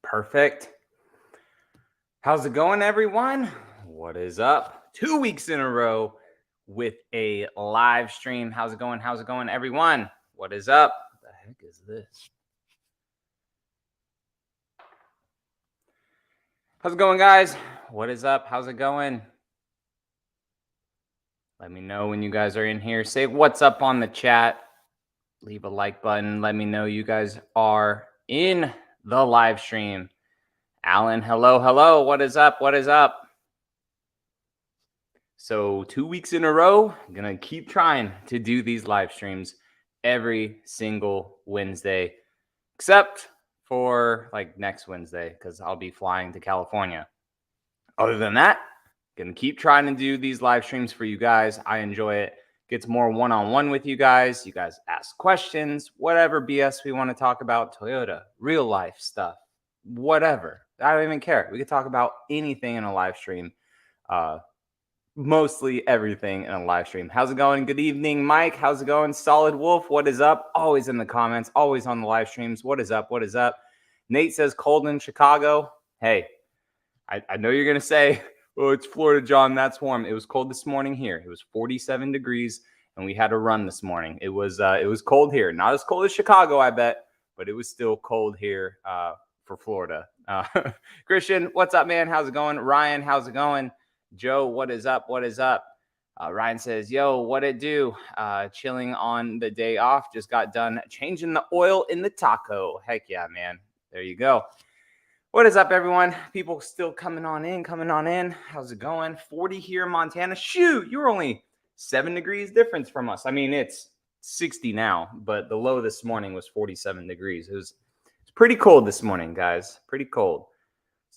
Perfect. How's it going, everyone? What is up? 2 weeks in a row with a live stream. How's it going? How's it going, everyone? What is up? What the heck is this? How's it going, guys? What is up? How's it going? Let me know when you guys are in here. Say what's up on the chat. Leave a like button. Let me know you guys are in the live stream. Alan, hello, hello. What is up? What is up? So 2 weeks in a row, I'm going to keep trying to do these live streams every single Wednesday, except for like next Wednesday, because I'll be flying to California. Other than that, going to keep trying to do these live streams for you guys. I enjoy it. Gets more one-on-one with you guys. You guys ask questions, whatever BS we want to talk about, Toyota, real life stuff, whatever. I don't even care. We could talk about anything in a live stream. Mostly everything in a live stream. How's it going? Good evening, Mike. How's it going? Solid Wolf, what is up? Always in the comments, always on the live streams. What is up? What is up? Nate says cold in Chicago. Hey, I know you're going to say, oh, it's Florida, John. That's warm. It was cold this morning here. It was 47 degrees, and we had a run this morning. It was cold here. Not as cold as Chicago, I bet, but it was still cold here for Florida. Christian, what's up, man? How's it going? Ryan, how's it going? Joe, what is up? What is up? Ryan says, yo, what it do? Chilling on the day off. Just got done changing the oil in the taco. Heck yeah, man. There you go. What is up, everyone? People still coming on in. How's it going? 40 here in Montana. Shoot, you're only 7 degrees difference from us. I mean, it's 60 now, but the low this morning was 47 degrees. It's pretty cold this morning, guys. Pretty cold.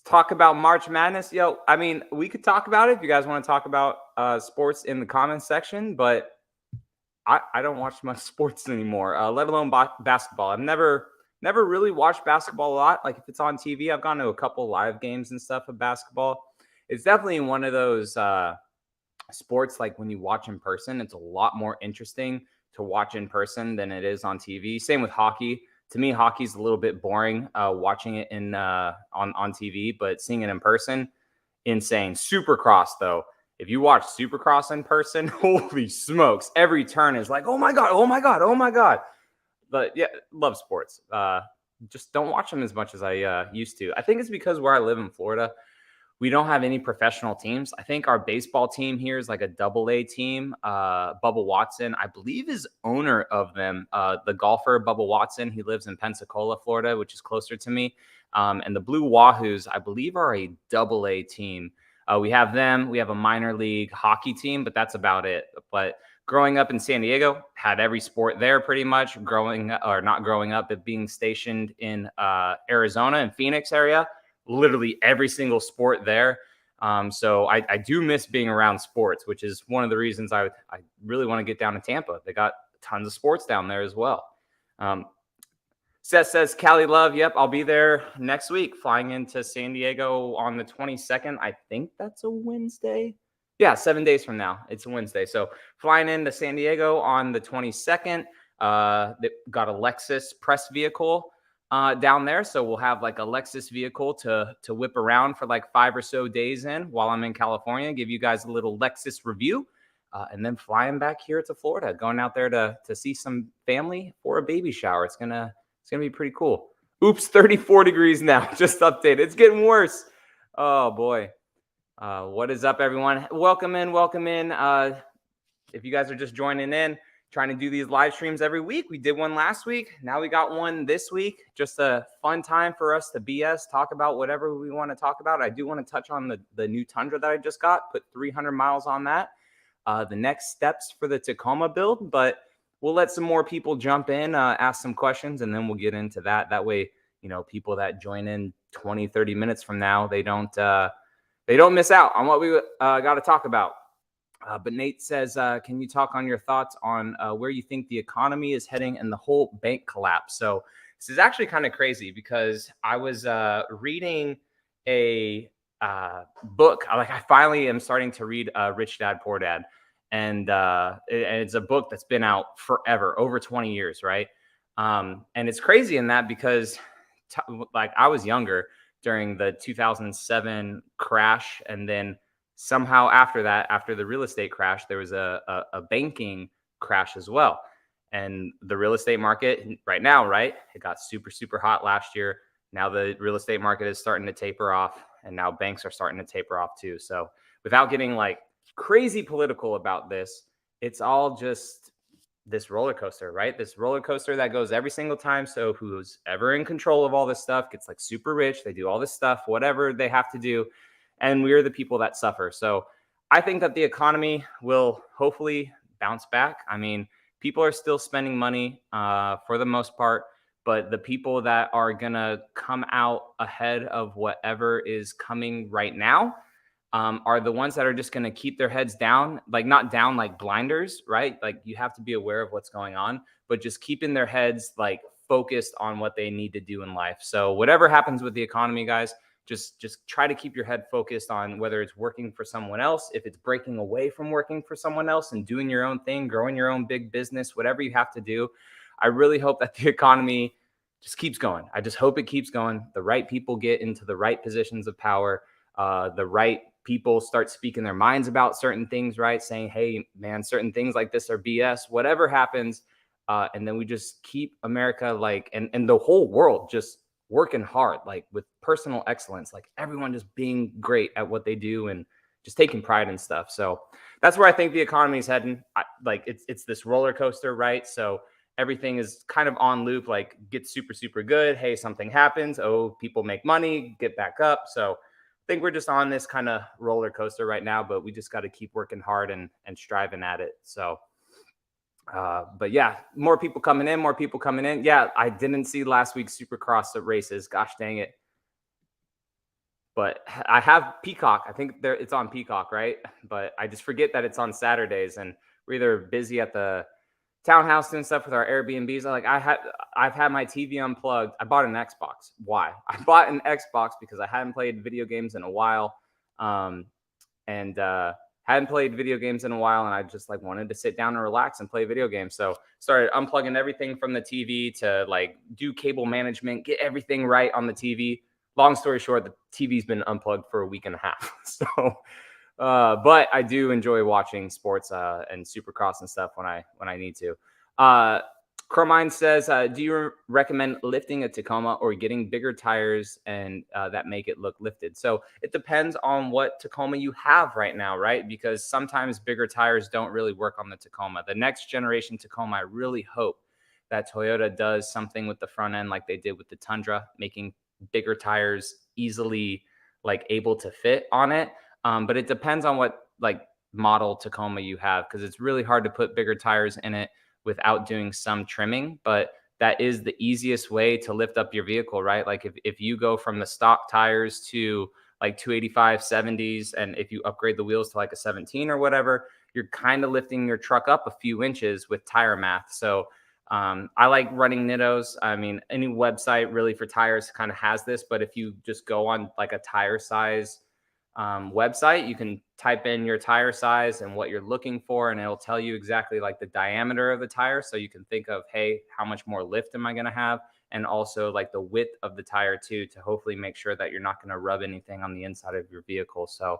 Talk about March Madness. Yo, I mean, we could talk about it if you guys want to talk about sports in the comments section, but I don't watch much sports anymore, let alone basketball. I've never really watched basketball a lot. Like if it's on TV, I've gone to a couple live games and stuff of basketball. It's definitely one of those sports, like when you watch in person, it's a lot more interesting to watch in person than it is on TV. Same with hockey. To me, hockey's a little bit boring watching it on TV, but seeing it in person, insane. Supercross, though. If you watch Supercross in person, holy smokes. Every turn is like, oh, my God, oh, my God, oh, my God. But, yeah, love sports. Just don't watch them as much as I used to. I think it's because where I live in Florida, we don't have any professional teams. I think our baseball team here is like a AA team. Bubba Watson, I believe, is owner of them. The golfer, Bubba Watson, he lives in Pensacola, Florida, which is closer to me. And the Blue Wahoos, I believe, are a AA team. We have them. We have a minor league hockey team, but that's about it. But growing up in San Diego, had every sport there pretty much. Not growing up, but being stationed in Arizona and Phoenix area, literally every single sport there. So I do miss being around sports, which is one of the reasons I really want to get down to Tampa. They got tons of sports down there as well. Seth says, Cali love. Yep, I'll be there next week, flying into San Diego on the 22nd. I think that's a Wednesday. Yeah, 7 days from now. It's a Wednesday. So flying into San Diego on the 22nd. They got a Lexus press vehicle down there, so we'll have like a Lexus vehicle to whip around for like 5 or so days in while I'm in California, give you guys a little Lexus review, and then flying back here to Florida, going out there to see some family for a baby shower. It's gonna be pretty cool. Oops, 34 degrees now. Just updated. It's getting worse. Oh boy. What is up, everyone? Welcome in. If you guys are just joining in, trying to do these live streams every week. We did one last week. Now we got one this week. Just a fun time for us to BS, talk about whatever we want to talk about. I do want to touch on the new Tundra that I just got, put 300 miles on that. The next steps for the Tacoma build, but we'll let some more people jump in, ask some questions, and then we'll get into that. That way, people that join in 20, 30 minutes from now, they don't miss out on what we got to talk about. But Nate says, can you talk on your thoughts on where you think the economy is heading and the whole bank collapse? So this is actually kind of crazy because I was reading a book. I finally am starting to read Rich Dad, Poor Dad. And it's a book that's been out forever, over 20 years, right? And it's crazy in that because like I was younger during the 2007 crash, and then somehow after that, after the real estate crash, there was a banking crash as well. And the real estate market right now, right? It got super, super hot last year. Now the real estate market is starting to taper off, and now banks are starting to taper off too. So without getting like crazy political about this, it's all just this roller coaster, right? This roller coaster that goes every single time. So who's ever in control of all this stuff gets like super rich. They do all this stuff, whatever they have to do. And we're the people that suffer. So I think that the economy will hopefully bounce back. I mean, people are still spending money for the most part, but the people that are going to come out ahead of whatever is coming right now are the ones that are just going to keep their heads down, like not down like blinders, right? Like you have to be aware of what's going on, but just keeping their heads like focused on what they need to do in life. So whatever happens with the economy, guys, just try to keep your head focused on whether it's working for someone else, if it's breaking away from working for someone else and doing your own thing, growing your own big business, whatever you have to do. I really hope that the economy just keeps going. I just hope it keeps going. The right people get into the right positions of power. The right people start speaking their minds about certain things, right? Saying, hey, man, certain things like this are BS, whatever happens. And then we just keep America like, and the whole world just working hard, like with personal excellence, like everyone just being great at what they do and just taking pride in stuff. So that's where I think the economy is heading. Like it's this roller coaster, right? So everything is kind of on loop, like gets super, super good. Hey, something happens. Oh, people make money, get back up. So I think we're just on this kind of roller coaster right now, but we just got to keep working hard and striving at it. So, but yeah, more people coming in, more people coming in. Yeah, I didn't see last week's Supercross races. Gosh dang it. But I have Peacock. I think it's on Peacock, right? But I just forget that it's on Saturdays, and we're either busy at the townhouse doing stuff with our Airbnbs. I've had my TV unplugged. I bought an Xbox. Why? I bought an Xbox because I hadn't played video games in a while. And hadn't played video games in a while, and I just like wanted to sit down and relax and play video games. So started unplugging everything from the TV to like do cable management, get everything right on the TV. Long story short, the TV's been unplugged for a week and a half. So, but I do enjoy watching sports and Supercross and stuff when I need to. Carmine says, do you recommend lifting a Tacoma or getting bigger tires and that make it look lifted? So it depends on what Tacoma you have right now, right? Because sometimes bigger tires don't really work on the Tacoma. The next generation Tacoma, I really hope that Toyota does something with the front end like they did with the Tundra, making bigger tires easily like able to fit on it. But it depends on what like model Tacoma you have, because it's really hard to put bigger tires in it without doing some trimming. But that is the easiest way to lift up your vehicle, right? Like if you go from the stock tires to like 285 70s, and if you upgrade the wheels to like a 17 or whatever, you're kind of lifting your truck up a few inches with tire math. So I like running Nittos. I mean, any website really for tires kind of has this, but if you just go on like a tire size website, you can type in your tire size and what you're looking for, and it'll tell you exactly like the diameter of the tire. So you can think of, hey, how much more lift am I going to have? And also like the width of the tire too, to hopefully make sure that you're not going to rub anything on the inside of your vehicle. So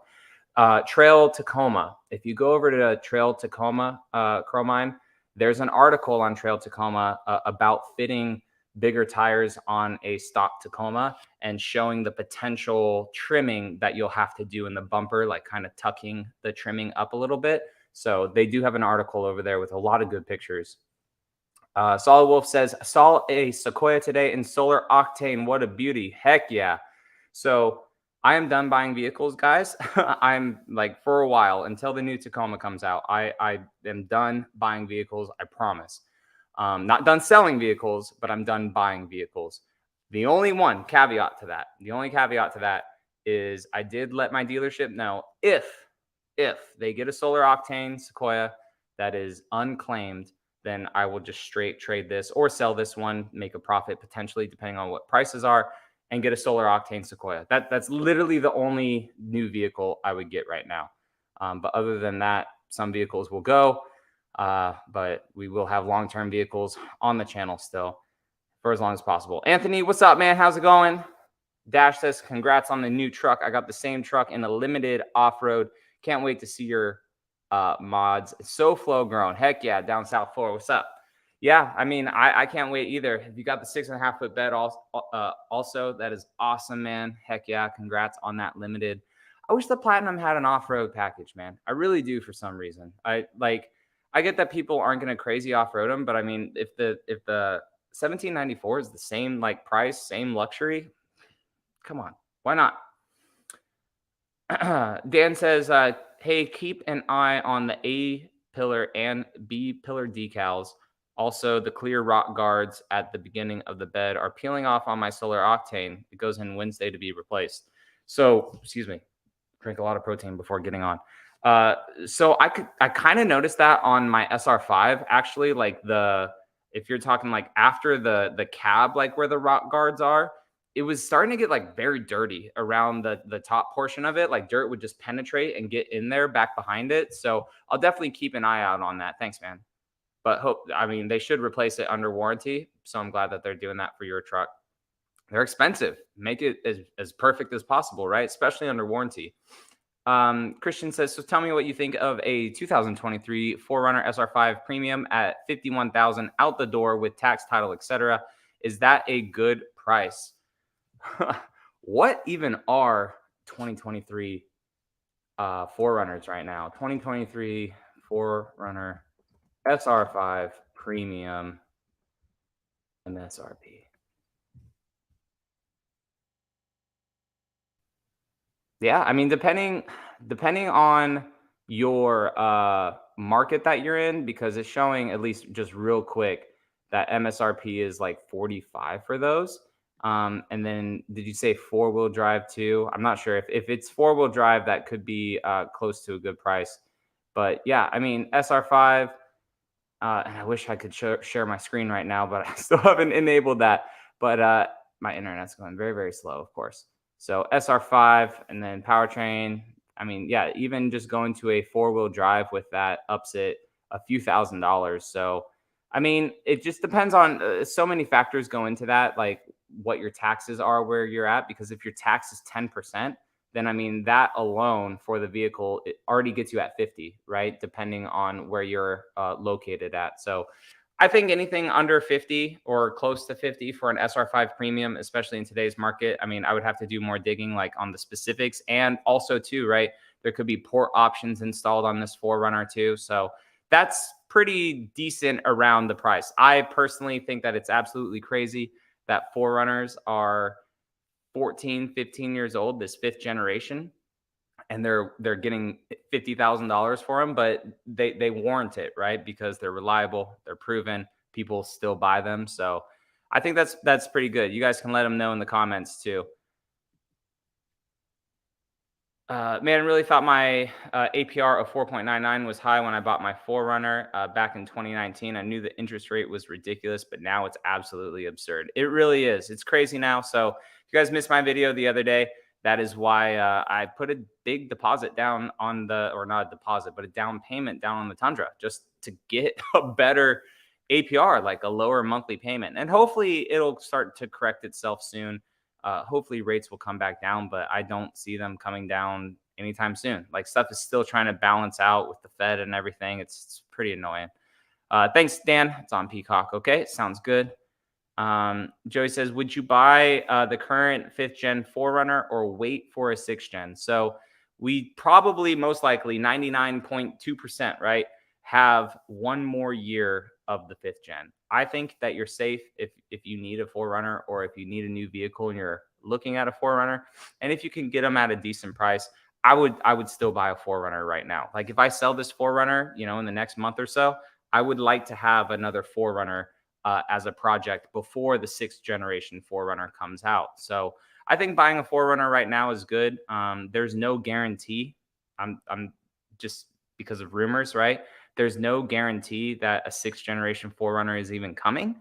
Trail Tacoma, if you go over to Trail Tacoma, Cromine, there's an article on Trail Tacoma about fitting bigger tires on a stock Tacoma and showing the potential trimming that you'll have to do in the bumper, like kind of tucking the trimming up a little bit. So they do have an article over there with a lot of good pictures. Solid Wolf says, saw a Sequoia today in solar octane. What a beauty. Heck yeah. So I am done buying vehicles, guys. I'm like, for a while, until the new Tacoma comes out, I am done buying vehicles. I promise. Not done selling vehicles, but I'm done buying vehicles. The only caveat to that is I did let my dealership know if they get a solar octane Sequoia that is unclaimed, then I will just straight trade this or sell this one, make a profit potentially depending on what prices are, and get a solar octane Sequoia. That's literally the only new vehicle I would get right now. But other than that, some vehicles will go. But we will have long-term vehicles on the channel still. for as long as possible. Anthony, what's up, man? How's it going? Dash says, congrats on the new truck. I got the same truck in a limited off-road. Can't wait to see your mods. So flow grown. Heck yeah, down South 4. What's up? Yeah, I mean, I can't wait either. If you got the 6.5 foot bed also, that is awesome, man. Heck yeah, congrats on that limited. I wish the Platinum had an off-road package, man. I really do for some reason. I get that people aren't going to crazy off-road them, but I mean, if the 1794 is the same like price, same luxury, come on, why not? Dan says, hey, keep an eye on the A pillar and B pillar decals. Also, the clear rock guards at the beginning of the bed are peeling off on my Solar Octane. It goes in Wednesday to be replaced. So, excuse me, drink a lot of protein before getting on. So I kind of noticed that on my SR5, actually, like if you're talking like after the cab, like where the rock guards are, it was starting to get like very dirty around the top portion of it. Like dirt would just penetrate and get in there back behind it. So I'll definitely keep an eye out on that. Thanks, man. But they should replace it under warranty. So I'm glad that they're doing that for your truck. They're expensive. Make it as perfect as possible, right? Especially under warranty. Christian says, so tell me what you think of a 2023 4Runner SR5 Premium at $51,000 out the door with tax, title, etc. Is that a good price? What even are 2023 4Runners right now? 2023 4Runner SR5 Premium MSRP. Yeah, I mean, depending on your market that you're in, because it's showing, at least just real quick, that MSRP is like 45 for those. And then did you say 4-wheel drive too? I'm not sure if it's 4-wheel drive, that could be close to a good price. But yeah, I mean, SR5, and I wish I could share my screen right now, but I still haven't enabled that. But my internet's going very, very slow, of course. So SR5 and then powertrain. I mean, yeah, even just going to a 4-wheel drive with that ups it a few $1,000s. So, I mean, it just depends on so many factors go into that, like what your taxes are where you're at. Because if your tax is 10%, then I mean, that alone for the vehicle, it already gets you at 50, right? Depending on where you're located at. So I think anything under 50 or close to 50 for an SR5 Premium, especially in today's market, I mean, I would have to do more digging like on the specifics. And also too, right, there could be port options installed on this 4Runner too. So that's pretty decent around the price. I personally think that it's absolutely crazy that 4Runners are 14, 15 years old, this 5th generation, and they're getting $50,000 for them, but they warrant it, right? Because they're reliable, they're proven, people still buy them. So I think that's pretty good. You guys can let them know in the comments too. Man, really thought my APR of 4.99 was high when I bought my 4Runner back in 2019. I knew the interest rate was ridiculous, but now it's absolutely absurd. It really is. It's crazy now. So if you guys missed my video the other day, that is why I put a big deposit down on or not a deposit, but a down payment down on the Tundra, just to get a better APR, like a lower monthly payment. And hopefully it'll start to correct itself soon. Hopefully rates will come back down, but I don't see them coming down anytime soon. Like, stuff is still trying to balance out with the Fed and everything. It's pretty annoying. Thanks, Dan. It's on Peacock. Okay, sounds good. Joey says, would you buy the current 5th gen 4Runner or wait for a 6th gen? So we probably, most likely 99.2%, right, have one more year of the 5th gen. I think that you're safe if you need a 4Runner, or if you need a new vehicle and you're looking at a 4Runner. And if you can get them at a decent price, I would still buy a 4Runner right now. Like, if I sell this 4Runner, in the next month or so, I would like to have another 4Runner as a project before the 6th generation 4Runner comes out. So I think buying a 4Runner right now is good. There's no guarantee. I'm just, because of rumors, right? There's no guarantee that a 6th generation 4Runner is even coming.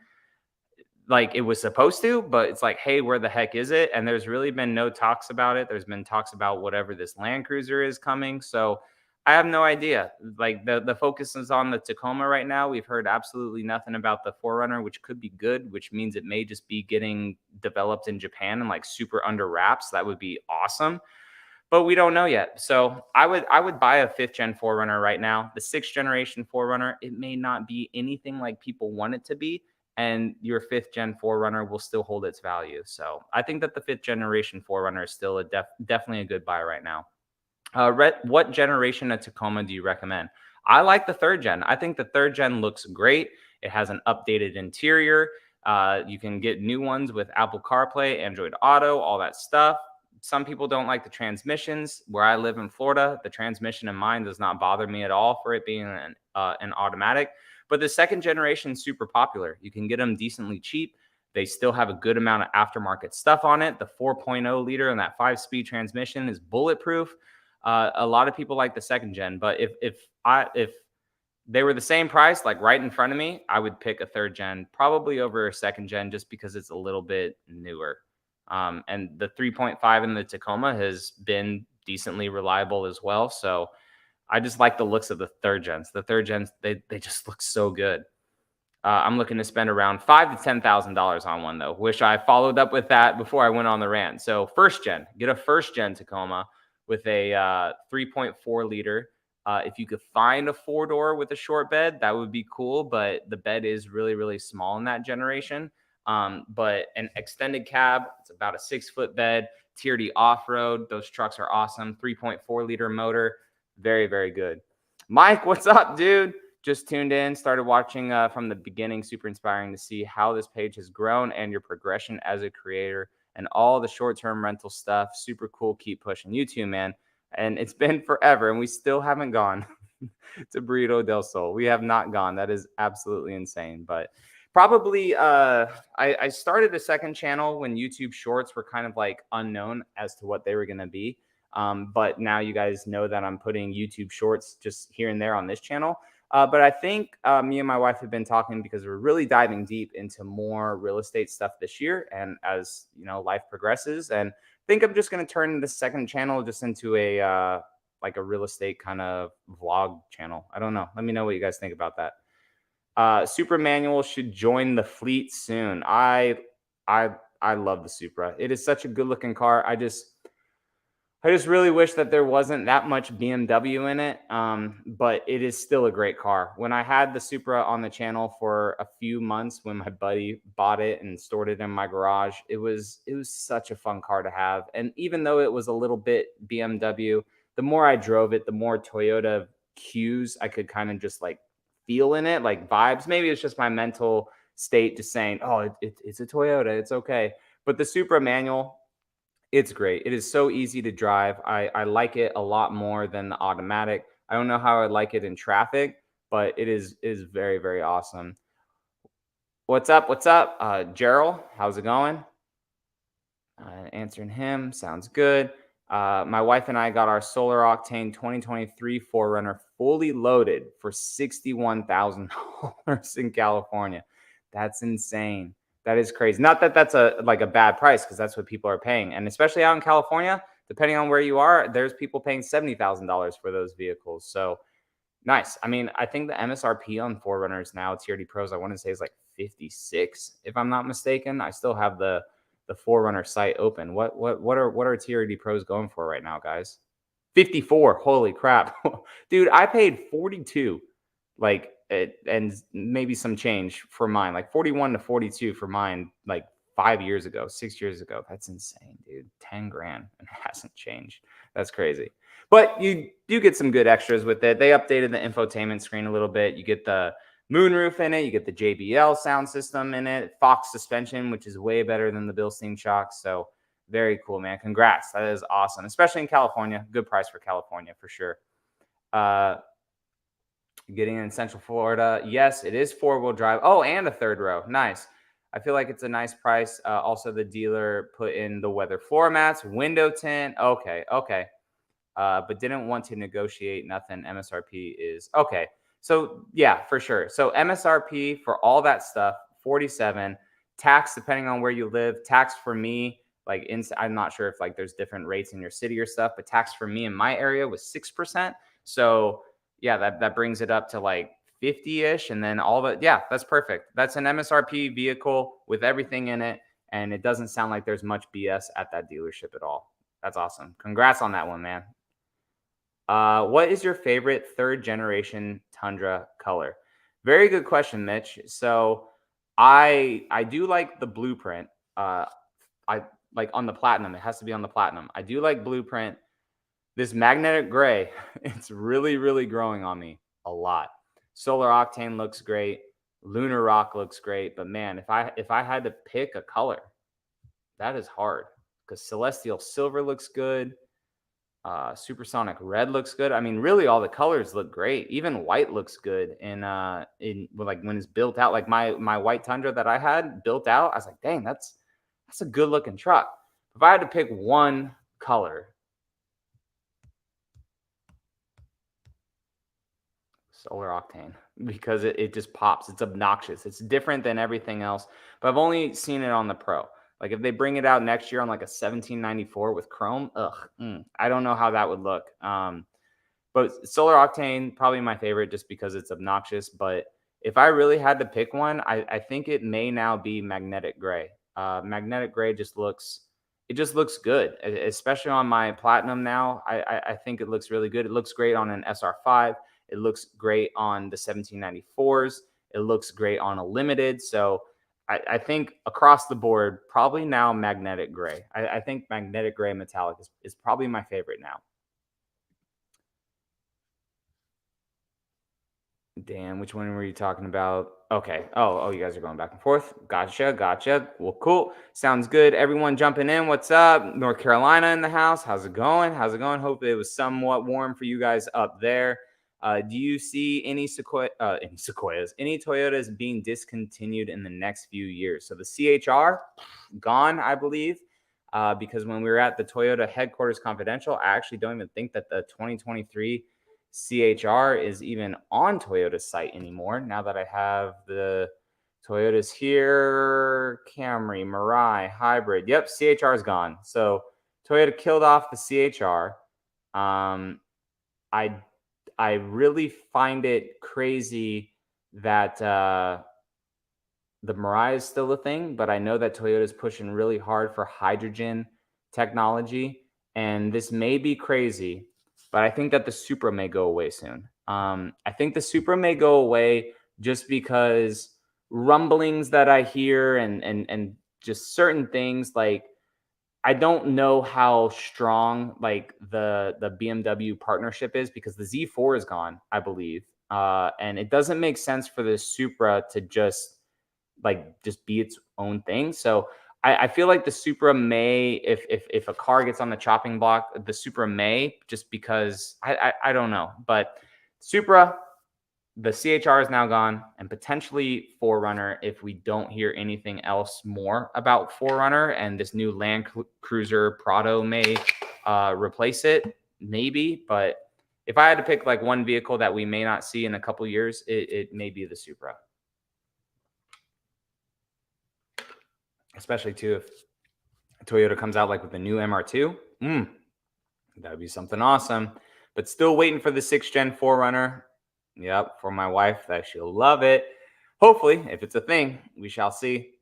Like, it was supposed to, but it's like, hey, where the heck is it? And there's really been no talks about it. There's been talks about whatever this Land Cruiser is coming. So I have no idea. Like the focus is on the Tacoma right now. We've heard absolutely nothing about the 4Runner, which could be good, which means it may just be getting developed in Japan and like super under wraps. That would be awesome. But we don't know yet. So I would buy a 5th-gen 4Runner right now. The 6th-generation 4Runner, it may not be anything like people want it to be, and your 5th-gen 4Runner will still hold its value. So I think that the 5th-generation 4Runner is still definitely a good buy right now. What generation of Tacoma do you recommend? I like the 3rd-gen. I think the 3rd-gen looks great. It has an updated interior. You can get new ones with Apple CarPlay, Android Auto, all that stuff. Some people don't like the transmissions. Where I live in Florida, the transmission in mine does not bother me at all for it being an automatic. But the 2nd generation is super popular. You can get them decently cheap. They still have a good amount of aftermarket stuff on it. The 4.0 liter and that 5-speed transmission is bulletproof. A lot of people like the 2nd-gen, but if they were the same price, like right in front of me, I would pick a 3rd-gen, probably over a 2nd-gen, just because it's a little bit newer. And the 3.5 in the Tacoma has been decently reliable as well. So I just like the looks of the 3rd-gens. The 3rd-gens, they just look so good. I'm looking to spend around $5,000 to $10,000 on one, though. Wish I followed up with that before I went on the rant. So 1st-gen, get a 1st-gen Tacoma with a 3.4 liter. If you could find a 4-door with a short bed, that would be cool. But the bed is really, really small in that generation. But an extended cab, it's about a 6-foot bed, Tier D off-road. Those trucks are awesome. 3.4 liter motor. Very, very good. Mike, what's up, dude? Just tuned in, started watching from the beginning. Super inspiring to see how this page has grown and your progression as a creator and all the short-term rental stuff. Super cool. Keep pushing. You too, man. And it's been forever, and we still haven't gone to Burrito del Sol. We have not gone. That is absolutely insane. But probably I started a 2nd channel when YouTube Shorts were kind of like unknown as to what they were going to be. But now you guys know that I'm putting YouTube Shorts just here and there on this channel. But I think me and my wife have been talking because we're really diving deep into more real estate stuff this year. And as you know, life progresses, and I think I'm just going to turn the 2nd channel just into a like a real estate kind of vlog channel. I don't know. Let me know what you guys think about that. Supra manual should join the fleet soon. I love the Supra. It is such a good looking car. I just really wish that there wasn't that much BMW in it, but it is still a great car. When I had the Supra on the channel for a few months, when my buddy bought it and stored it in my garage, it was such a fun car to have. And even though it was a little bit BMW, the more I drove it, the more Toyota cues I could kind of just like feel in it, like vibes. Maybe it's just my mental state just saying, oh, it's a Toyota, it's okay. But the Supra manual, it's great. It is so easy to drive. I like it a lot more than the automatic. I don't know how I like it in traffic, but it is very, very awesome. What's up? What's up? Gerald, how's it going? Answering him. Sounds good. My wife and I got our Solar Octane 2023 4Runner fully loaded for $61,000 in California. That's insane. That is crazy. Not that that's a bad price, because that's what people are paying. And especially out in California, depending on where you are, there's people paying $70,000 for those vehicles. So nice. I mean, I think the MSRP on 4Runners now, Tier D Pros, I want to say is like 56, if I'm not mistaken. I still have the 4Runner site open. What are Tier D Pros going for right now, guys? 54. Holy crap. Dude, I paid 42. Like and maybe some change for mine, like 41 to 42 for mine, like 5 years ago, 6 years ago. That's insane, dude. 10 grand and it hasn't changed. That's crazy. But you do get some good extras with it. They updated the infotainment screen a little bit. You get the moonroof in it. You get the JBL sound system in it. Fox suspension, which is way better than the Bilstein shocks. So very cool, man. Congrats. That is awesome, especially in California. Good price for California for sure. Getting in Central Florida. Yes, it is 4-wheel drive. Oh, and a 3rd row. Nice. I feel like it's a nice price. Also, the dealer put in the weather floor mats, window tint. Okay. But didn't want to negotiate nothing. MSRP is okay. So yeah, for sure. So MSRP for all that stuff, 47. Tax, depending on where you live. Tax for me, I'm not sure if like there's different rates in your city or stuff, but tax for me in my area was 6%. So yeah, that brings it up to like 50-ish, and then all the that's perfect. That's an MSRP vehicle with everything in it, and it doesn't sound like there's much BS at that dealership at all. That's awesome. Congrats on that one, man. What is your favorite third generation Tundra color? Very good question, Mitch. So I do like the blueprint. I like on the platinum. It has to be on the platinum. I do like blueprint. This magnetic gray, it's really, really growing on me a lot. Solar octane looks great. Lunar rock looks great. But man, if I had to pick a color, that is hard because celestial silver looks good. Supersonic red looks good. I mean, really, all the colors look great. Even white looks good. In like when it's built out, like my white Tundra that I had built out, I was like, dang, that's a good looking truck. If I had to pick one color, solar octane, because it just pops. It's obnoxious. It's different than everything else. But I've only seen it on the Pro. Like if they bring it out next year on like a 1794 with chrome, I don't know how that would look. But solar octane, probably my favorite just because it's obnoxious. But if I really had to pick one, I think it may now be magnetic gray. Magnetic gray just looks good, especially on my platinum now. I think it looks really good. It looks great on an SR5. It looks great on the 1794s. It looks great on a limited. So I think across the board, probably now magnetic gray. I think magnetic gray metallic is probably my favorite now. Dan, which one were you talking about? Okay. Oh, you guys are going back and forth. Gotcha. Well, cool. Sounds good. Everyone jumping in. What's up? North Carolina in the house. How's it going? Hope it was somewhat warm for you guys up there. Do you see any Sequoias, any Toyotas being discontinued in the next few years? So the CHR, gone, I believe. Because when we were at the Toyota headquarters confidential, I actually don't even think that the 2023 CHR is even on Toyota's site anymore. Now that I have the Toyotas here, Camry, Mirai, Hybrid. Yep, CHR is gone. So Toyota killed off the CHR. I really find it crazy that the Mirai is still a thing, but I know that Toyota is pushing really hard for hydrogen technology, and this may be crazy, but I think that the Supra may go away soon. I think the Supra may go away just because rumblings that I hear and just certain things, like I don't know how strong like the BMW partnership is because the Z4 is gone, I believe, and it doesn't make sense for the Supra to just be its own thing. So I feel like the Supra may, if a car gets on the chopping block, the Supra may, just because I don't know. But Supra, the CHR is now gone, and potentially 4Runner if we don't hear anything else more about 4Runner, and this new Land Cruiser Prado may replace it, maybe. But if I had to pick like one vehicle that we may not see in a couple years, it may be the Supra. Especially too if Toyota comes out like with the new MR2, that would be something awesome. But still waiting for the 6th gen 4Runner. Yep, for my wife, that she'll love it. Hopefully, if it's a thing, we shall see.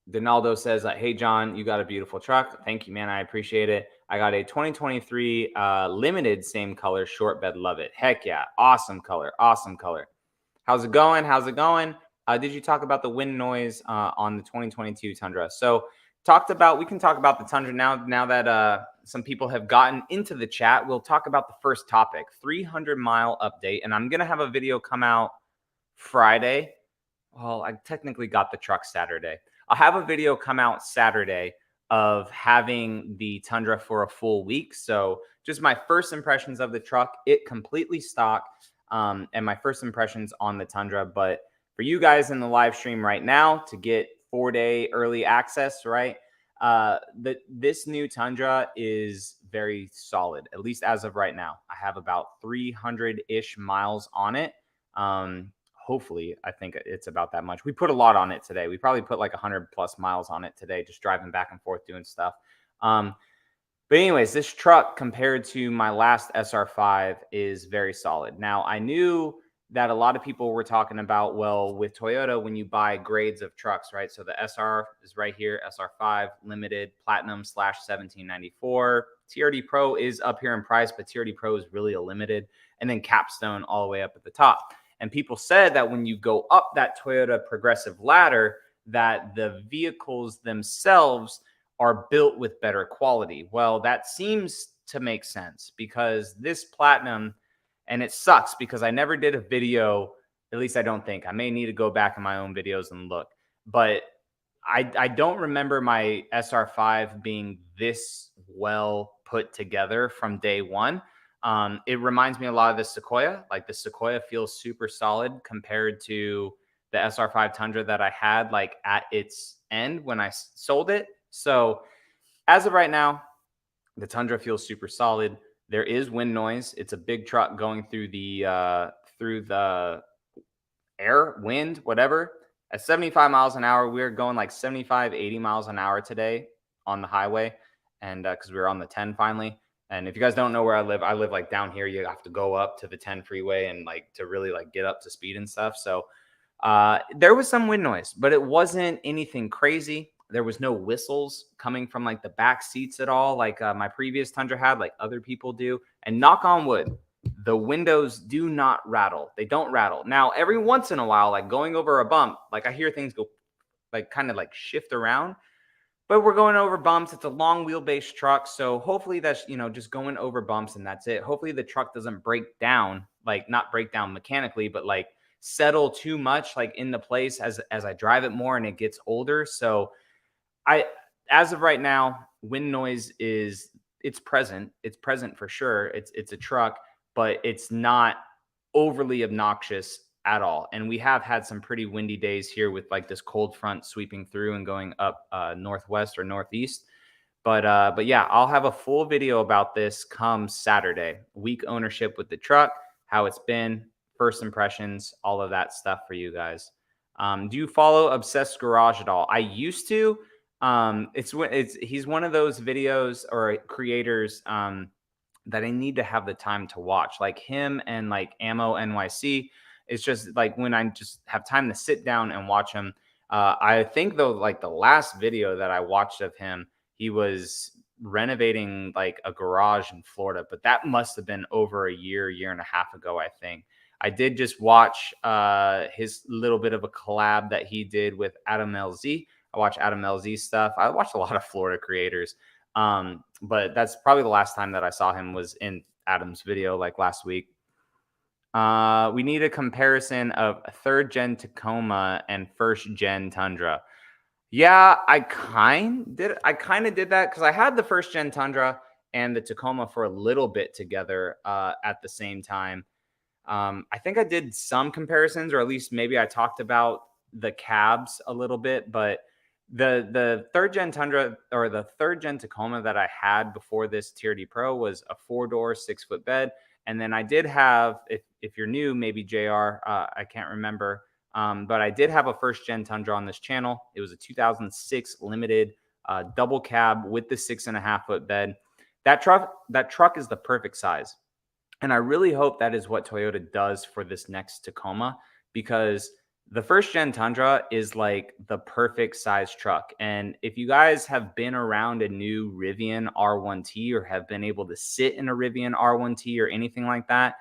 Donaldo says, "Hey John, you got a beautiful truck. Thank you, man. I appreciate it. I got a 2023 limited, same color, short bed. Love it. Heck yeah, awesome color. How's it going? Did you talk about the wind noise on the 2022 Tundra? So we can talk about the Tundra now that some people have gotten into the chat. We'll talk about the first topic, 300-mile update. And I'm going to have a video come out Friday. Well, I technically got the truck Saturday. I'll have a video come out Saturday of having the Tundra for a full week. So just my first impressions of the truck, it completely stock, and my first impressions on the Tundra. But for you guys in the live stream right now to get 4-day early access, right? This new Tundra is very solid, at least as of right now. I have about 300-ish miles on it. Hopefully, I think it's about that much. We put a lot on it today. We probably put like 100+ miles on it today, just driving back and forth doing stuff. But anyways, this truck compared to my last SR5 is very solid. Now, I knew that a lot of people were talking about, well, with Toyota, when you buy grades of trucks, right? So the SR is right here, SR5 Limited Platinum / 1794. TRD Pro is up here in price, but TRD Pro is really a limited. And then Capstone all the way up at the top. And people said that when you go up that Toyota progressive ladder, that the vehicles themselves are built with better quality. Well, that seems to make sense because this Platinum, and it sucks because I never did a video, at least I don't think. I may need to go back in my own videos and look, but I don't remember my SR5 being this well put together from day one. It reminds me a lot of the Sequoia. Like the Sequoia feels super solid compared to the SR5 Tundra that I had like at its end when I sold it. So as of right now, the Tundra feels super solid. There is wind noise. It's a big truck going through the air, wind, whatever. At 75 miles an hour, we were going like 75, 80 miles an hour today on the highway. And because we were on the 10 finally. And if you guys don't know where I live like down here. You have to go up to the 10 freeway and like to really like get up to speed and stuff. So there was some wind noise, but it wasn't anything crazy. There was no whistles coming from like the back seats at all, like my previous Tundra had, like other people do. And knock on wood, the windows do not rattle. They don't rattle. Now, every once in a while, like going over a bump, like I hear things go like kind of like shift around, but we're going over bumps. It's a long wheelbase truck. So hopefully that's, just going over bumps and that's it. Hopefully the truck doesn't break down, like not break down mechanically, but like settle too much like in the place as I drive it more and it gets older. So as of right now, wind noise it's present. It's present for sure. It's a truck, but it's not overly obnoxious at all. And we have had some pretty windy days here with like this cold front sweeping through and going up northwest or northeast. But yeah, I'll have a full video about this come Saturday. Week ownership with the truck, how it's been, first impressions, all of that stuff for you guys. Do you follow Obsessed Garage at all? I used to. He's one of those videos or creators that I need to have the time to watch. Like him and like Ammo NYC. It's just like when I just have time to sit down and watch him. I think though, like the last video that I watched of him, he was renovating like a garage in Florida, but that must have been over a year and a half ago, I think. I did just watch his little bit of a collab that he did with Adam LZ. I watch Adam LZ stuff. I watched a lot of Florida creators. But that's probably the last time that I saw him was in Adam's video like last week. We need a comparison of 3rd gen Tacoma and 1st gen Tundra. Yeah, I kind of did that because I had the 1st gen Tundra and the Tacoma for a little bit together at the same time. I think I did some comparisons, or at least maybe I talked about the cabs a little bit, but the 3rd gen Tundra or the 3rd gen Tacoma that I had before this TRD Pro was a 4-door, 6-foot bed. And then I did have, if you're new, maybe JR, I can't remember, but I did have a 1st gen Tundra on this channel. It was a 2006 limited double cab with the 6.5-foot bed. That truck is the perfect size. And I really hope that is what Toyota does for this next Tacoma, because the 1st gen Tundra is like the perfect size truck. And if you guys have been around a new Rivian R1T or have been able to sit in a Rivian R1T or anything like that,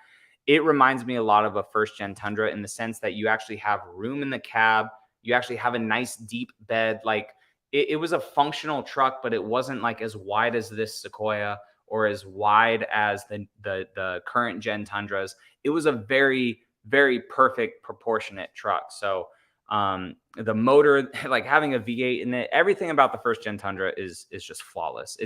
it reminds me a lot of a 1st gen Tundra in the sense that you actually have room in the cab. You actually have a nice deep bed. Like it was a functional truck, but it wasn't like as wide as this Sequoia or as wide as the current gen Tundras. It was a very, very perfect proportionate truck. So the motor, like having a V8 in it, everything about the 1st gen Tundra is just flawless.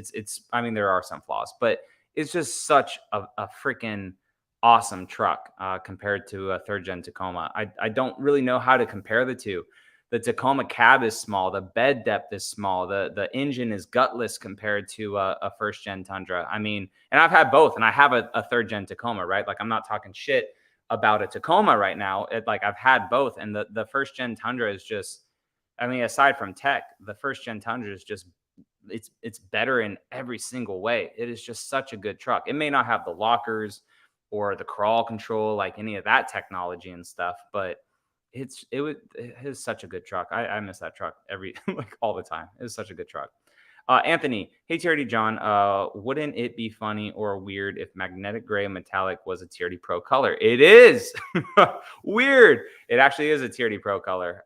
I mean, there are some flaws, but it's just such a freaking awesome truck compared to a 3rd gen Tacoma. I don't really know how to compare the two. The Tacoma cab is small. The bed depth is small. The engine is gutless compared to a 1st gen Tundra. I mean, and I've had both, and I have a 3rd gen Tacoma, right? Like I'm not talking shit about a Tacoma right now. Like I've had both, and the 1st gen Tundra is just, I mean, aside from tech, the 1st gen Tundra is just it's better in every single way. It is just such a good truck. It may not have the lockers or the crawl control, like any of that technology and stuff, but it is such a good truck. I miss that truck every like all the time. It's such a good truck. Anthony, hey TRD John, wouldn't it be funny or weird if magnetic gray metallic was a TRD Pro color? It is weird. It actually is a TRD Pro color.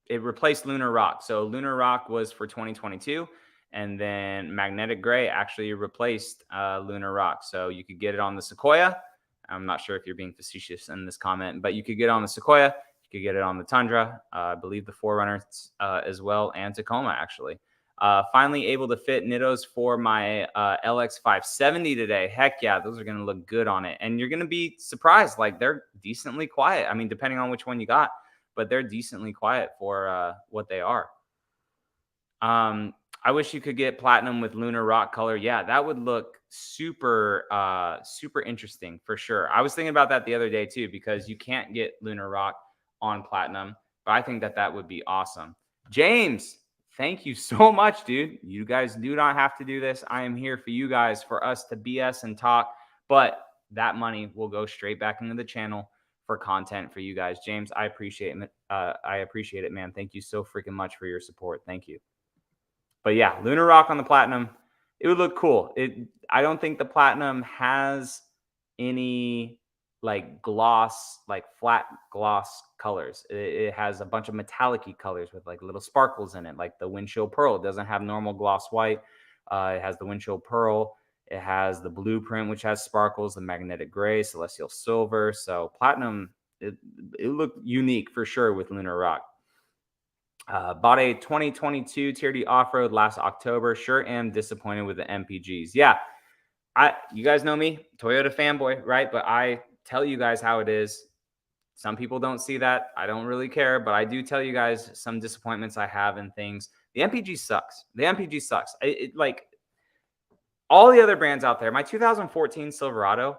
It replaced Lunar Rock. So Lunar Rock was for 2022, and then magnetic gray actually replaced Lunar Rock. So you could get it on the Sequoia. I'm not sure if you're being facetious in this comment, but you could get it on the Sequoia. You could get it on the Tundra, I believe the 4Runner as well, and Tacoma, actually. Finally able to fit Nittos for my LX 570 today. Heck yeah, those are going to look good on it. And you're going to be surprised. Like, they're decently quiet. I mean, depending on which one you got, but they're decently quiet for what they are. I wish you could get platinum with Lunar Rock color. Yeah, that would look super, super interesting for sure. I was thinking about that the other day too, because you can't get Lunar Rock on platinum, but I think that that would be awesome. James, thank you so much, dude. You guys do not have to do this. I am here for you guys, for us to BS and talk, but that money will go straight back into the channel for content for you guys. James, I appreciate it. I appreciate it, man. Thank you so freaking much for your support. Thank you. But yeah, Lunar Rock on the platinum, it would look cool. I don't think the platinum has any like gloss, like flat gloss colors. It has a bunch of metallic-y colors with like little sparkles in it, like the windshield pearl. It doesn't have normal gloss white. It has the windshield pearl. It has the blueprint, which has sparkles, the magnetic gray, celestial silver. So platinum, it looked unique for sure with Lunar Rock. Bought a 2022 TRD off-road last October. Sure am disappointed with the MPGs. Yeah, you guys know me, Toyota fanboy, right? But I tell you guys how it is. Some people don't see that. I don't really care, but I do tell you guys some disappointments I have in things. The MPG sucks. The MPG sucks. Like all the other brands out there. My 2014 Silverado,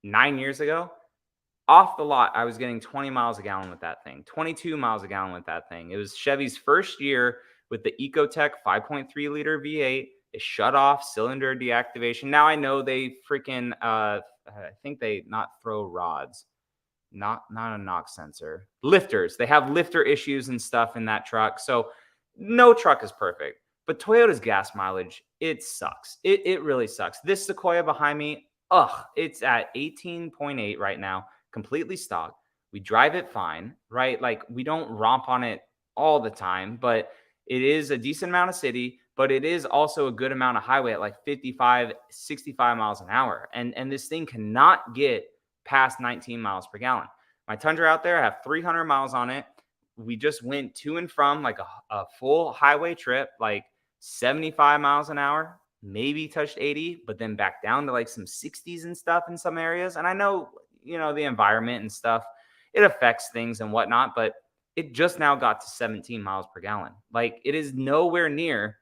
9 years ago, off the lot, I was getting 20 miles a gallon with that thing, 22 miles a gallon with that thing. It was Chevy's first year with the Ecotech 5.3 liter V8. It shut off cylinder deactivation. Now I know they freaking, I think they not throw rods, not a knock sensor, lifters. They have lifter issues and stuff in that truck. So no truck is perfect, but Toyota's gas mileage, it sucks. It really sucks. This Sequoia behind me, it's at 18.8 right now. Completely stock. We drive it fine, right? Like we don't romp on it all the time, but it is a decent amount of city, but it is also a good amount of highway at like 55, 65 miles an hour. And this thing cannot get past 19 miles per gallon. My Tundra out there, I have 300 miles on it. We just went to and from like a full highway trip, like 75 miles an hour, maybe touched 80, but then back down to like some 60s and stuff in some areas. And I know, the environment and stuff, it affects things and whatnot, but it just now got to 17 miles per gallon. Like it is nowhere near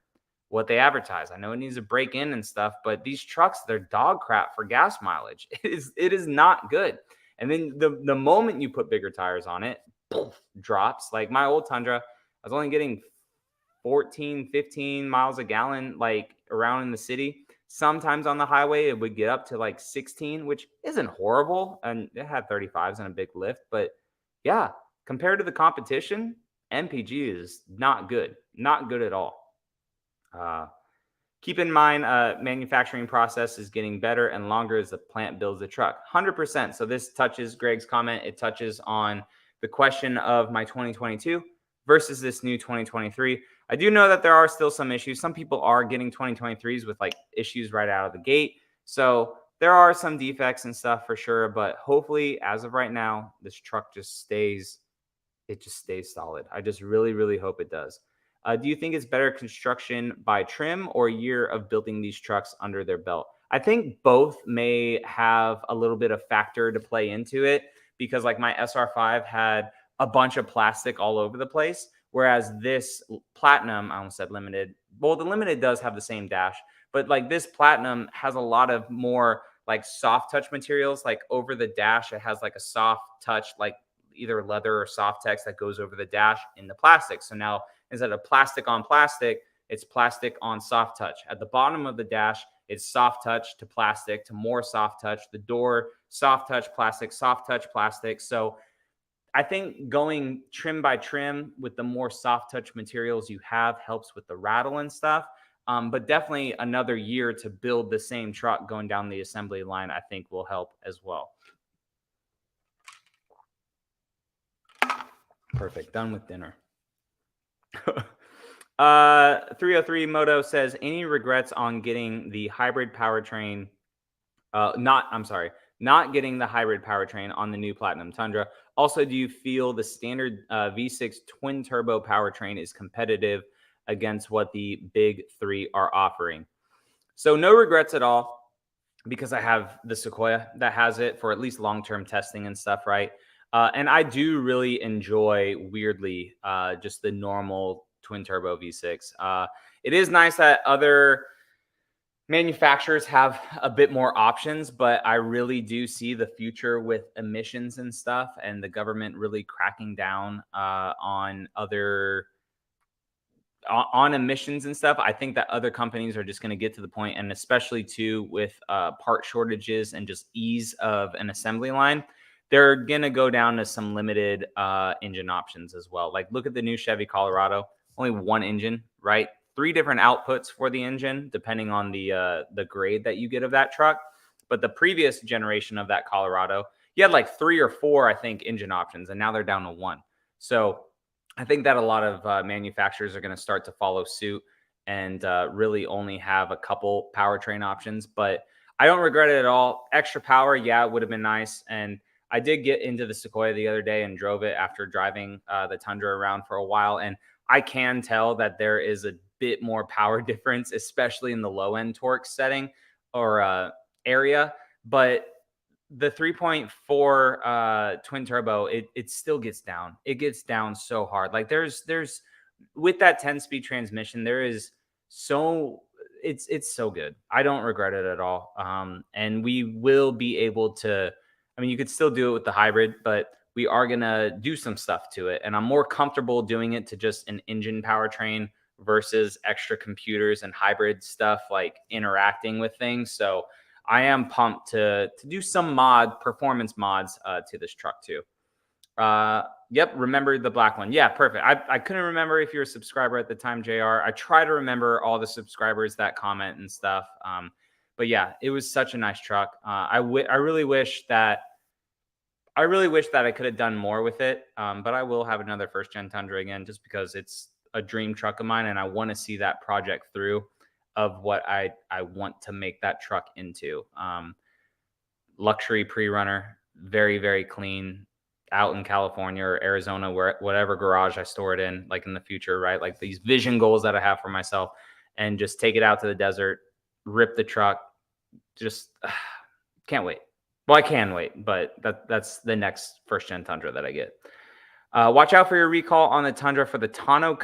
what they advertise. I know it needs to break in and stuff, but these trucks, they're dog crap for gas mileage. It is not good. And then the moment you put bigger tires on it, poof, drops. Like my old Tundra, I was only getting 14, 15 miles a gallon, like around in the city. Sometimes on the highway, it would get up to like 16, which isn't horrible. And it had 35s and a big lift. But yeah, compared to the competition, MPG is not good. Not good at all. Keep in mind, manufacturing process is getting better and longer as the plant builds the truck. 100%. So this touches Greg's comment. It touches on the question of my 2022 versus this new 2023. I do know that there are still some issues. Some people are getting 2023s with like issues right out of the gate. So there are some defects and stuff for sure. But hopefully, as of right now, this truck just stays solid. I just really, really hope it does. Do you think it's better construction by trim or year of building these trucks under their belt? I think both may have a little bit of factor to play into it, because like my SR5 had a bunch of plastic all over the place. Whereas this Platinum, I almost said Limited. Well, the Limited does have the same dash, but like this Platinum has a lot of more like soft touch materials. Like over the dash, it has like a soft touch, like either leather or soft text that goes over the dash in the plastic. So now instead of plastic on plastic, it's plastic on soft touch. At the bottom of the dash, it's soft touch to plastic to more soft touch. The door, soft touch plastic, soft touch plastic. So I think going trim by trim with the more soft touch materials you have helps with the rattle and stuff. But definitely another year to build the same truck going down the assembly line, I think will help as well. Perfect. Done with dinner. 303 Moto says, any regrets on getting the hybrid powertrain? Not getting the hybrid powertrain on the new Platinum Tundra. Also, do you feel the standard V6 twin turbo powertrain is competitive against what the big three are offering? So no regrets at all, because I have the Sequoia that has it for at least long-term testing and stuff, right? And I do really enjoy, weirdly, just the normal twin turbo V6. It is nice that other manufacturers have a bit more options, but I really do see the future with emissions and stuff, and the government really cracking down on emissions and stuff. I think that other companies are just going to get to the point, and especially too with part shortages and just ease of an assembly line, they're going to go down to some limited engine options as well. Like, look at the new Chevy Colorado, only one engine, right? 3 different outputs for the engine, depending on the grade that you get of that truck. But the previous generation of that Colorado, you had like 3 or 4, I think, engine options, and now they're down to 1. So I think that a lot of manufacturers are going to start to follow suit and really only have a couple powertrain options. But I don't regret it at all. Extra power, yeah, it would have been nice. And I did get into the Sequoia the other day and drove it after driving the Tundra around for a while. And I can tell that there is a bit more power difference, especially in the low end torque setting or area. But the 3.4 twin turbo, it still gets down. It gets down so hard. Like there's with that 10-speed transmission, there is so it's so good. I don't regret it at all. And we will be able to, I mean, you could still do it with the hybrid, but we are going to do some stuff to it. And I'm more comfortable doing it to just an engine powertrain versus extra computers and hybrid stuff, like interacting with things. So I am pumped to do some performance mods to this truck too. Yep, remember the black one. Yeah, perfect. I couldn't remember if you're a subscriber at the time, JR. I try to remember all the subscribers that comment and stuff. But yeah, it was such a nice truck. I really wish that I could have done more with it. But I will have another first gen Tundra again, just because it's a dream truck of mine, and I want to see that project through of what I want to make that truck into. Luxury pre-runner, very, very clean, out in California or Arizona, whatever garage I store it in, like in the future, right? Like these vision goals that I have for myself, and just take it out to the desert, rip the truck. Just can't wait. Well, I can wait, but that's the next first gen Tundra that I get. Watch out for your recall on the Tundra for the tonneau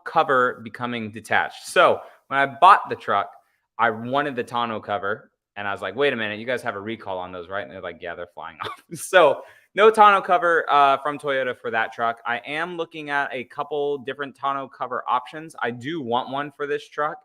cover becoming detached. So when I bought the truck, I wanted the tonneau cover, and I was like, wait a minute, you guys have a recall on those, right? And they're like, yeah, they're flying off. So no tonneau cover from Toyota for that truck. I am looking at a couple different tonneau cover options. I do want one for this truck.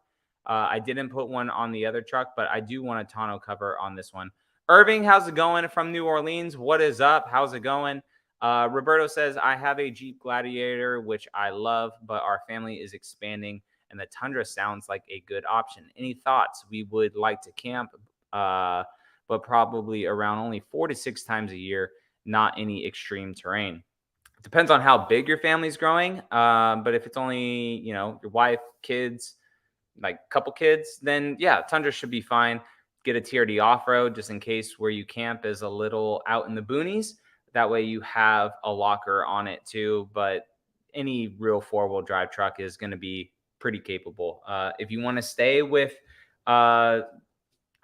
I didn't put one on the other truck, but I do want a tonneau cover on this one. Irving, how's it going from New Orleans? What is up? How's it going? Roberto says, I have a Jeep Gladiator, which I love, but our family is expanding, and the Tundra sounds like a good option. Any thoughts? We would like to camp, but probably around only 4 to 6 times a year, not any extreme terrain. It depends on how big your family's growing. But if it's only, your wife, kids, like a couple kids, then yeah, Tundra should be fine. Get a TRD off-road just in case where you camp is a little out in the boonies. That way you have a locker on it too. But any real 4-wheel drive truck is going to be pretty capable. If you want to stay with Chrysler,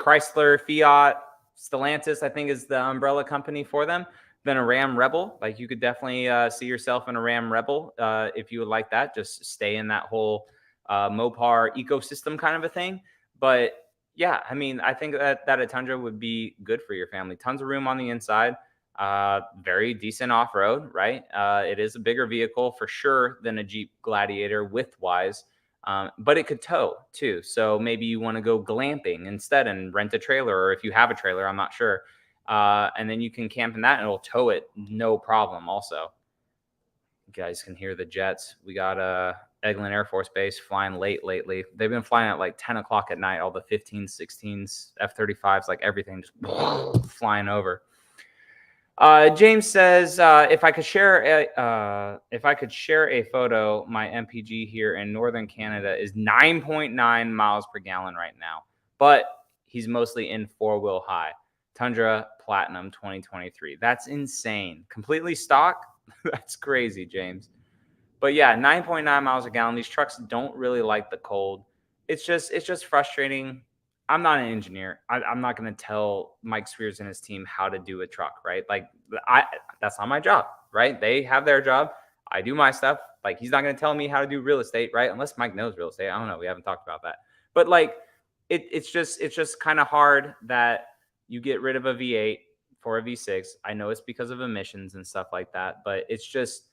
Fiat, Stellantis, I think is the umbrella company for them, then a Ram Rebel. Like you could definitely see yourself in a Ram Rebel if you would like that. Just stay in that whole Mopar ecosystem kind of a thing. But yeah, I mean, I think that a Tundra would be good for your family. Tons of room on the inside. Very decent off-road, right? It is a bigger vehicle for sure than a Jeep Gladiator width-wise, but it could tow too. So maybe you want to go glamping instead and rent a trailer, or if you have a trailer, I'm not sure. And then you can camp in that and it'll tow it, no problem also. You guys can hear the jets. We got Eglin Air Force Base flying late lately. They've been flying at like 10 o'clock at night, all the 15s, 16s, F-35s, like everything just flying over. James says, if I could share a photo, my MPG here in northern Canada is 9.9 miles per gallon right now, but he's mostly in four-wheel high. Tundra Platinum 2023. That's insane. Completely stock? That's crazy, James. But yeah, 9.9 miles a gallon. These trucks don't really like the cold. It's just frustrating. I'm not an engineer. I'm not going to tell Mike Spears and his team how to do a truck, right? Like that's not my job, right? They have their job. I do my stuff. Like he's not going to tell me how to do real estate, right? Unless Mike knows real estate. I don't know. We haven't talked about that. But like it's just kind of hard that you get rid of a V8 for a V6. I know it's because of emissions and stuff like that, but it's just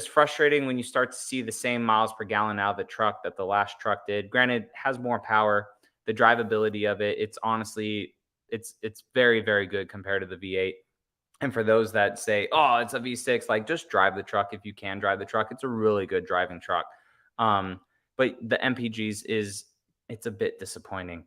frustrating when you start to see the same miles per gallon out of the truck that the last truck did. Granted, it has more power. The drivability of it, it's honestly, it's very, very good compared to the V8. And for those that say, oh, it's a V6, like just drive the truck if you can drive the truck. It's a really good driving truck. But the MPGs it's a bit disappointing.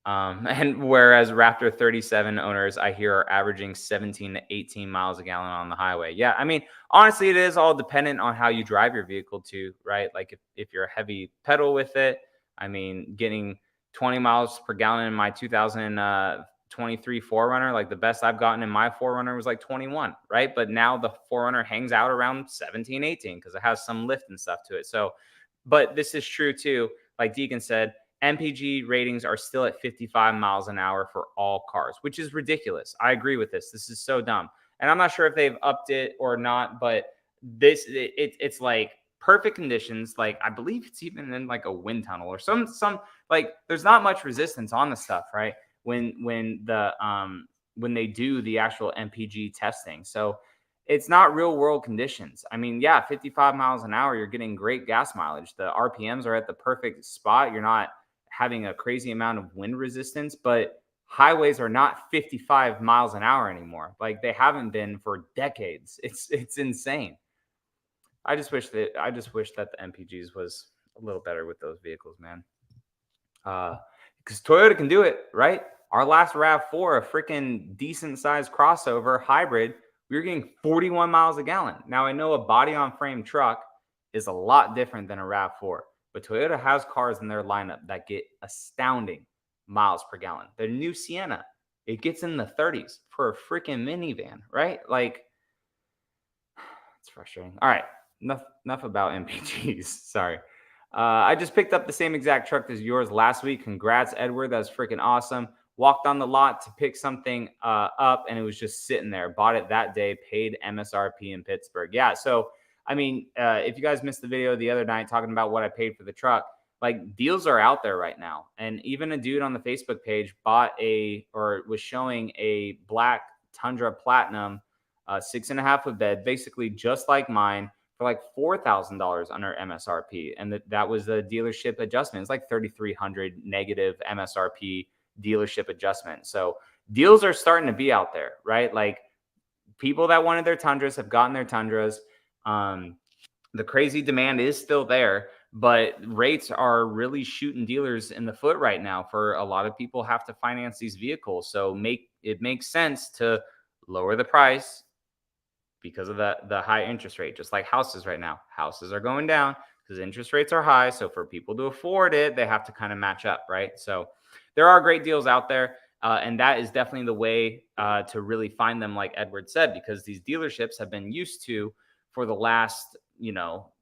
And whereas Raptor 37 owners, I hear, are averaging 17 to 18 miles a gallon on the highway. Yeah, I mean, honestly, it is all dependent on how you drive your vehicle too, right? Like if you're a heavy pedal with it, I mean, getting 20 miles per gallon in my 2023 4Runner, like the best I've gotten in my 4Runner was like 21, right? But now the 4Runner hangs out around 17, 18 because it has some lift and stuff to it. So, but this is true too. Like Deacon said, MPG ratings are still at 55 miles an hour for all cars, which is ridiculous. I agree with this. This is so dumb. And I'm not sure if they've upped it or not, but it's like perfect conditions. Like I believe it's even in like a wind tunnel or some like there's not much resistance on the stuff, right? When they do the actual MPG testing. So it's not real world conditions. I mean, yeah, 55 miles an hour, you're getting great gas mileage. The RPMs are at the perfect spot. You're not having a crazy amount of wind resistance, but highways are not 55 miles an hour anymore. Like they haven't been for decades. It's insane. I just wish that the MPGs was a little better with those vehicles, man. Because Toyota can do it, right? Our last RAV4, a freaking decent sized crossover hybrid, we were getting 41 miles a gallon. Now I know a body on frame truck is a lot different than a RAV4. But Toyota has cars in their lineup that get astounding miles per gallon. The new Sienna, it gets in the 30s for a freaking minivan, right? Like, it's frustrating. All right, enough about MPGs. Sorry. I just picked up the same exact truck as yours last week. Congrats, Edward. That's freaking awesome. Walked on the lot to pick something up, and it was just sitting there. Bought it that day, paid MSRP in Pittsburgh. Yeah, so I mean, if you guys missed the video the other night talking about what I paid for the truck, like deals are out there right now. And even a dude on the Facebook page was showing a black Tundra Platinum, 6.5 foot bed, basically just like mine, for like $4,000 under MSRP. And that was the dealership adjustment. It's like 3,300 negative MSRP dealership adjustment. So deals are starting to be out there, right? Like people that wanted their Tundras have gotten their Tundras. The crazy demand is still there, but rates are really shooting dealers in the foot right now. For a lot of people have to finance these vehicles. So it makes sense to lower the price because of the high interest rate, just like houses right now. Houses are going down because interest rates are high. So for people to afford it, they have to kind of match up, right? So there are great deals out there. And that is definitely the way to really find them, like Edward said, because these dealerships have been used to, for the last,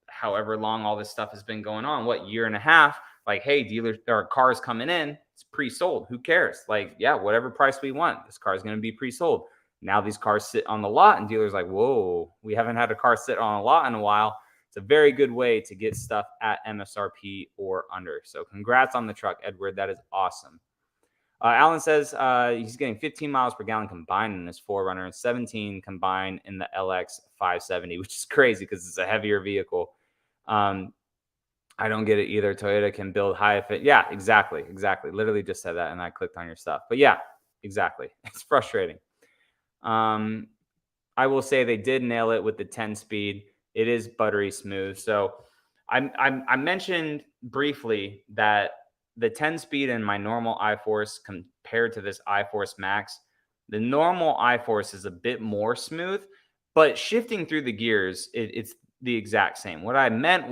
however long all this stuff has been going on, what, year and a half, like, hey, dealers, there are cars coming in, it's pre-sold. Who cares? Like, yeah, whatever price we want, this car is going to be pre-sold. Now these cars sit on the lot and dealers like, whoa, we haven't had a car sit on a lot in a while. It's a very good way to get stuff at MSRP or under. So congrats on the truck, Edward. That is awesome. Alan says he's getting 15 miles per gallon combined in his 4Runner and 17 combined in the LX 570, which is crazy because it's a heavier vehicle. I don't get it either. Toyota can build high efficient. Yeah, exactly. Literally just said that, and I clicked on your stuff. But yeah, exactly. It's frustrating. I will say they did nail it with the 10 speed. It is buttery smooth. So I mentioned briefly that the 10 speed in my normal iForce compared to this iForce Max, the normal iForce is a bit more smooth, but shifting through the gears, it's the exact same. What I meant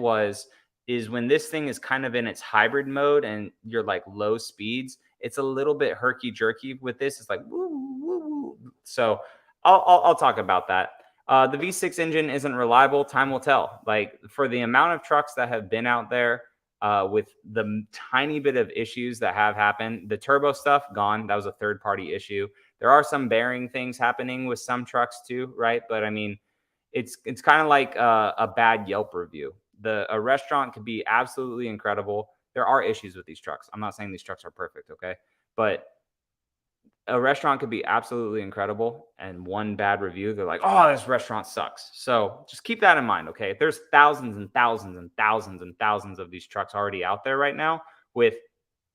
is when this thing is kind of in its hybrid mode and you're like low speeds, it's a little bit herky jerky with this. It's like woo, woo, woo. So I'll talk about that. The V6 engine isn't reliable. Time will tell. Like for the amount of trucks that have been out there with the tiny bit of issues that have happened, the turbo stuff gone. That was a third-party issue. There are some bearing things happening with some trucks too, right? But I mean, it's kind of like a bad Yelp review. A restaurant could be absolutely incredible. There are issues with these trucks. I'm not saying these trucks are perfect, okay? But a restaurant could be absolutely incredible, and one bad review, they're like, oh, this restaurant sucks. So just keep that in mind, okay? There's thousands and thousands and thousands and thousands of these trucks already out there right now with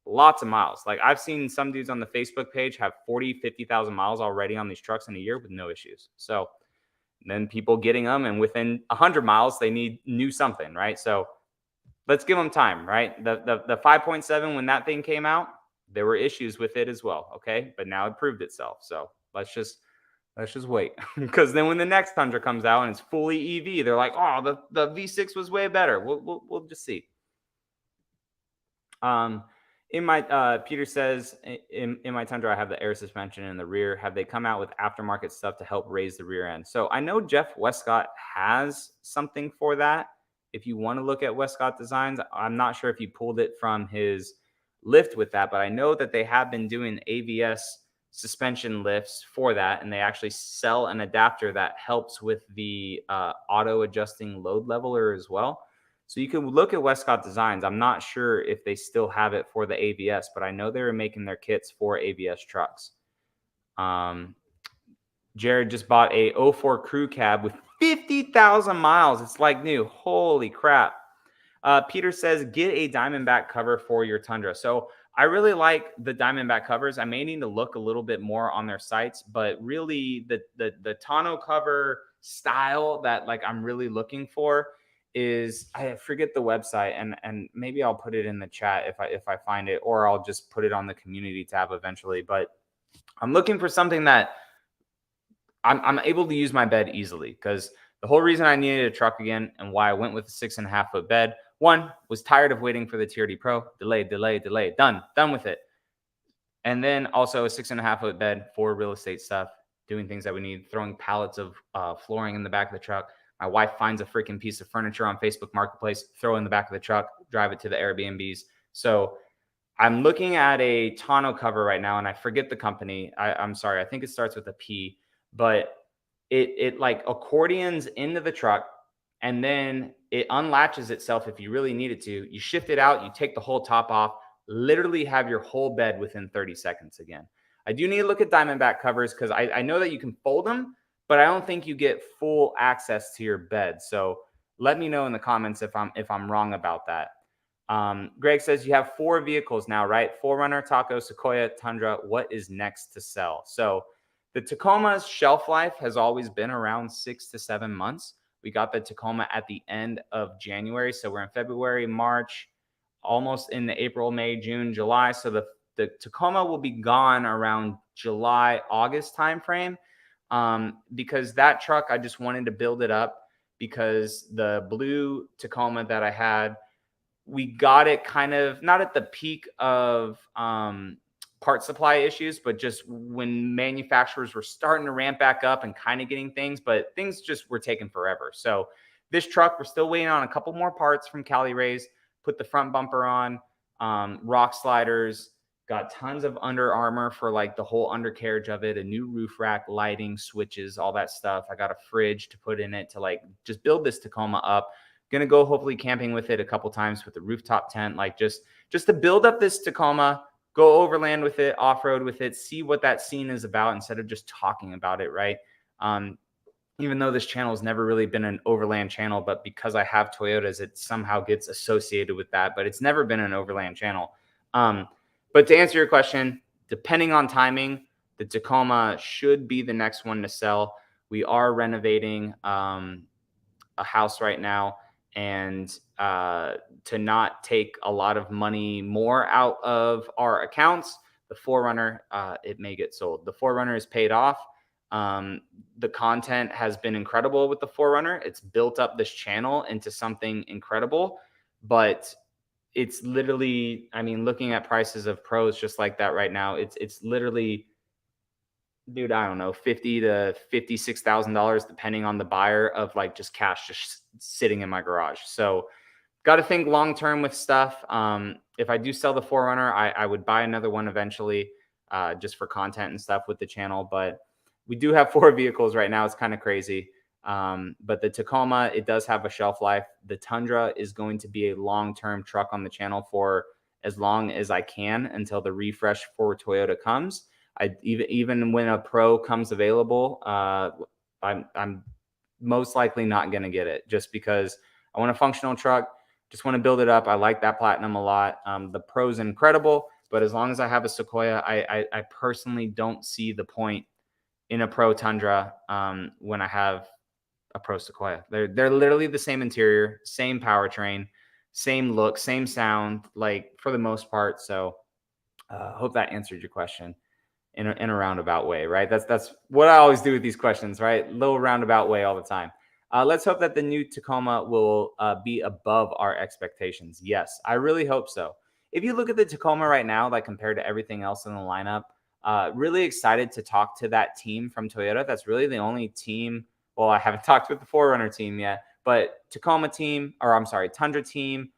lots of miles. Like I've seen some dudes on the Facebook page have 40, 50,000 miles already on these trucks in a year with no issues. So then people getting them, and within 100 miles, they need new something, right? So let's give them time, right? The 5.7, when that thing came out, there were issues with it as well, okay? But now it proved itself. So let's just wait. Because then when the next Tundra comes out and it's fully EV, they're like, oh, the V6 was way better. We'll just see. In my Peter says in my Tundra, I have the air suspension in the rear. Have they come out with aftermarket stuff to help raise the rear end? So I know Jeff Westcott has something for that. If you want to look at Westcott Designs, I'm not sure if he pulled it from his lift with that, but I know that they have been doing AVS suspension lifts for that, and they actually sell an adapter that helps with the auto adjusting load leveler as well. So you can look at Westcott Designs. I'm not sure if they still have it for the AVS, but I know they were making their kits for AVS trucks. Jared just bought a 04 crew cab with 50,000 miles. It's like new. Holy crap. Peter says, get a Diamondback cover for your Tundra. So I really like the Diamondback covers. I may need to look a little bit more on their sites, but really the tonneau cover style that like I'm really looking for is, I forget the website, and maybe I'll put it in the chat if I find it, or I'll just put it on the community tab eventually. But I'm looking for something that I'm able to use my bed easily, because the whole reason I needed a truck again and why I went with a 6.5 foot bed, one, was tired of waiting for the TRD Pro. Delayed. Done with it. And then also a 6.5 foot bed for real estate stuff, doing things that we need, throwing pallets of flooring in the back of the truck. My wife finds a freaking piece of furniture on Facebook Marketplace, throw it in the back of the truck, drive it to the Airbnbs. So I'm looking at a tonneau cover right now, and I forget the company. I'm sorry. I think it starts with a P, but it like accordions into the truck, and then it unlatches itself if you really need it to. You shift it out, you take the whole top off, literally have your whole bed within 30 seconds again. I do need to look at Diamondback covers, because I know that you can fold them, but I don't think you get full access to your bed. So let me know in the comments if I'm wrong about that. Greg says, you have 4 vehicles now, right? 4Runner, Taco, Sequoia, Tundra. What is next to sell? So the Tacoma's shelf life has always been around 6 to 7 months. We got the Tacoma at the end of January. So we're in February, March, almost in the April, May, June, July. So the Tacoma will be gone around July, August timeframe, because that truck, I just wanted to build it up, because the blue Tacoma that I had, we got it kind of not at the peak of part supply issues, but just when manufacturers were starting to ramp back up and kind of getting things, but things just were taking forever. So this truck, we're still waiting on a couple more parts from Cali Rays, put the front bumper on, rock sliders, got tons of Under Armour for like the whole undercarriage of it, a new roof rack, lighting, switches, all that stuff. I got a fridge to put in it to like just build this Tacoma up. Gonna go hopefully camping with it a couple times with the rooftop tent, like just to build up this Tacoma go overland with it, off-road with it, see what that scene is about instead of just talking about it, right? Even though this channel has never really been an overland channel, but because I have Toyotas, it somehow gets associated with that, but it's never been an overland channel. But to answer your question, depending on timing, the Tacoma should be the next one to sell. We are renovating a house right now, and to not take a lot of money more out of our accounts, the 4Runner, it may get sold. The 4Runner is paid off. The content has been incredible with the 4Runner. It's built up this channel into something incredible, but it's literally, I mean, looking at prices of pros just like that right now, it's literally, dude, I don't know, $50,000 to $56,000 depending on the buyer, of like just cash just sitting in my garage. So got to think long term with stuff. If I do sell the 4Runner, I would buy another one eventually, just for content and stuff with the channel. But we do have 4 vehicles right now. It's kind of crazy. But the Tacoma, it does have a shelf life. The Tundra is going to be a long-term truck on the channel for as long as I can until the refresh for Toyota comes. Even when a Pro comes available, I'm most likely not going to get it, just because I want a functional truck. Just want to build it up. I like that Platinum a lot. The Pro's incredible, but as long as I have a Sequoia, I personally don't see the point in a Pro Tundra when I have a Pro Sequoia. They're literally the same interior, same powertrain, same look, same sound, like for the most part. So hope that answered your question in a roundabout way, right? That's what I always do with these questions, right? Little roundabout way all the time. Let's hope that the new Tacoma will be above our expectations. Yes, I really hope so. If you look at the Tacoma right now, like compared to everything else in the lineup, really excited to talk to that team from Toyota. That's really the only team. Well, I haven't talked with the 4Runner team yet, but Tacoma team, or I'm sorry, Tundra team,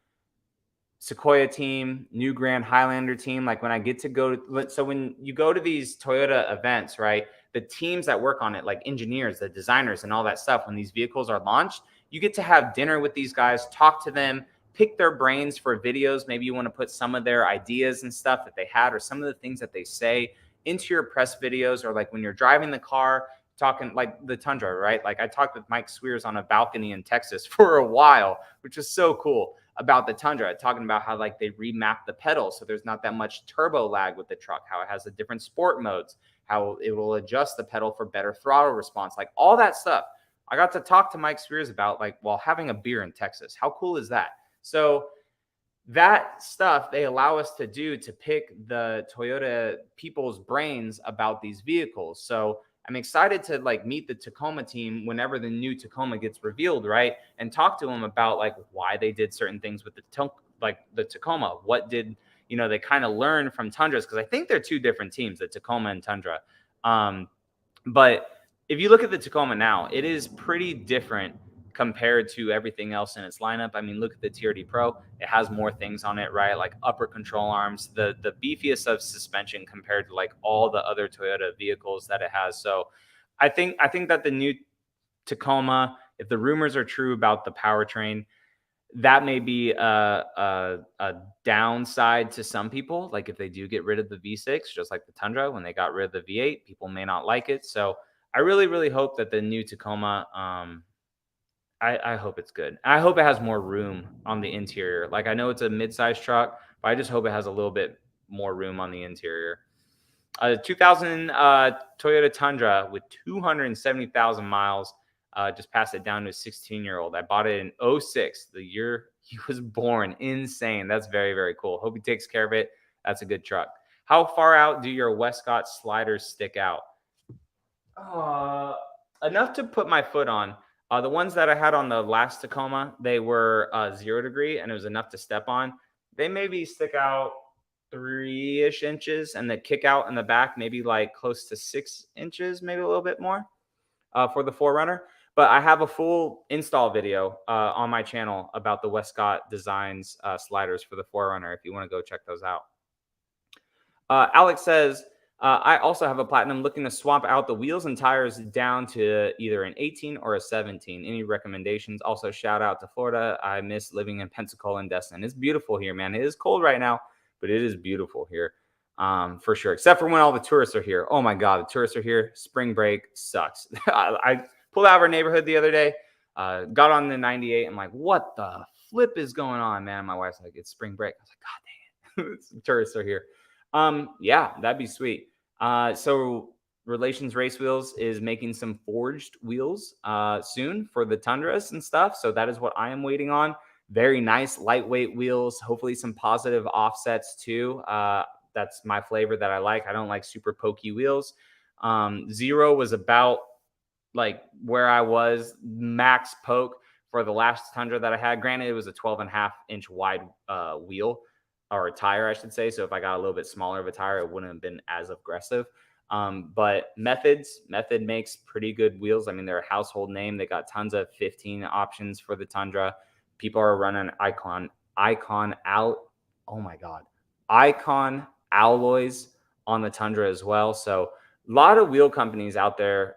Sequoia team, new Grand Highlander team. Like when I get to go to, so when you go to these Toyota events, right, the teams that work on it, like engineers, the designers and all that stuff, when these vehicles are launched, you get to have dinner with these guys, talk to them, pick their brains for videos. Maybe you want to put some of their ideas and stuff that they had, or some of the things that they say into your press videos, or like when you're driving the car, talking like the Tundra, right? Like I talked with Mike Swears on a balcony in Texas for a while, which was so cool, about the Tundra, talking about how like they remapped the pedals so there's not that much turbo lag with the truck, how it has the different sport modes, how it will adjust the pedal for better throttle response, like all that stuff. I got to talk to Mike Swears about, like, while having a beer in Texas. How cool is that? So that stuff they allow us to do to pick the Toyota people's brains about these vehicles. So I'm excited to like meet the Tacoma team whenever the new Tacoma gets revealed, right? And talk to them about like why they did certain things with the Tacoma. What did, they kind of learn from Tundras, because I think they're 2 different teams, the Tacoma and Tundra. But if you look at the Tacoma now, it is pretty different compared to everything else in its lineup. I mean, look at the TRD Pro. It has more things on it, right? Like upper control arms, the beefiest of suspension compared to like all the other Toyota vehicles that it has. So I think that the new Tacoma, if the rumors are true about the powertrain, that may be a downside to some people. Like if they do get rid of the V6, just like the Tundra, when they got rid of the V8, people may not like it. So I really, really hope that the new Tacoma, I hope it's good. I hope it has more room on the interior. Like I know it's a mid-sized truck, but I just hope it has a little bit more room on the interior. 2000 Toyota Tundra with 270,000 miles. Just passed it down to a 16-year-old. I bought it in 06, the year he was born. Insane. That's very, very cool. Hope he takes care of it. That's a good truck. How far out do your Westcott sliders stick out? Enough to put my foot on. The ones that I had on the last Tacoma, they were 0 degree, and it was enough to step on. They maybe stick out 3-ish inches, and the kick out in the back maybe like close to 6 inches, maybe a little bit more for the 4Runner. But I have a full install video on my channel about the Westcott Designs sliders for the 4Runner if you want to go check those out. Alex says, I also have a Platinum, looking to swap out the wheels and tires down to either an 18 or a 17. Any recommendations? Also, shout out to Florida. I miss living in Pensacola and Destin. It's beautiful here, man. It is cold right now, but it is beautiful here. for sure. Except for when all the tourists are here. Oh my God, the tourists are here. Spring break sucks. I pulled out of our neighborhood the other day, got on the 98. I'm like, what the flip is going on, man? My wife's like, it's spring break. I was like, God dang it, tourists are here. Yeah, that'd be sweet. So Relations Race Wheels is making some forged wheels soon for the Tundras and stuff. So that is what I am waiting on. Very nice, lightweight wheels. Hopefully some positive offsets too. That's my flavor that I like. I don't like super pokey wheels. Zero was about like where I was max poke for the last Tundra that I had. Granted, it was a 12.5-inch wide wheel or a tire, I should say. So if I got a little bit smaller of a tire, it wouldn't have been as aggressive. But Method makes pretty good wheels. I mean, they're a household name. They got tons of 15 options for the Tundra. People are running Icon out. Oh my God. Icon alloys on the Tundra as well. So a lot of wheel companies out there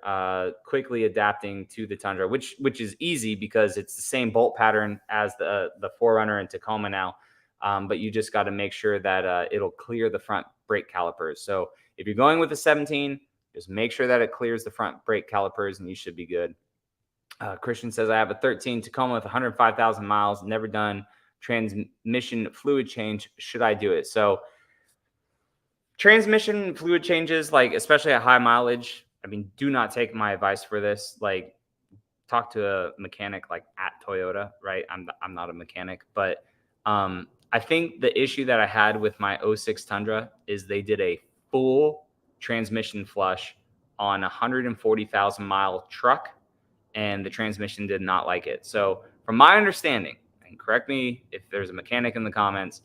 quickly adapting to the Tundra, which is easy because it's the same bolt pattern as the 4Runner and Tacoma now. But you just got to make sure that it'll clear the front brake calipers. So if you're going with a 17, just make sure that it clears the front brake calipers and you should be good. Christian says, I have a 13 Tacoma with 105,000 miles, never done transmission fluid change. Should I do it? So transmission fluid changes, like especially at high mileage, I mean, do not take my advice for this. Like, talk to a mechanic like at Toyota, right? I'm not a mechanic, but I think the issue that I had with my 06 Tundra is they did a full transmission flush on a 140,000 mile truck, and the transmission did not like it. So, from my understanding, and correct me if there's a mechanic in the comments,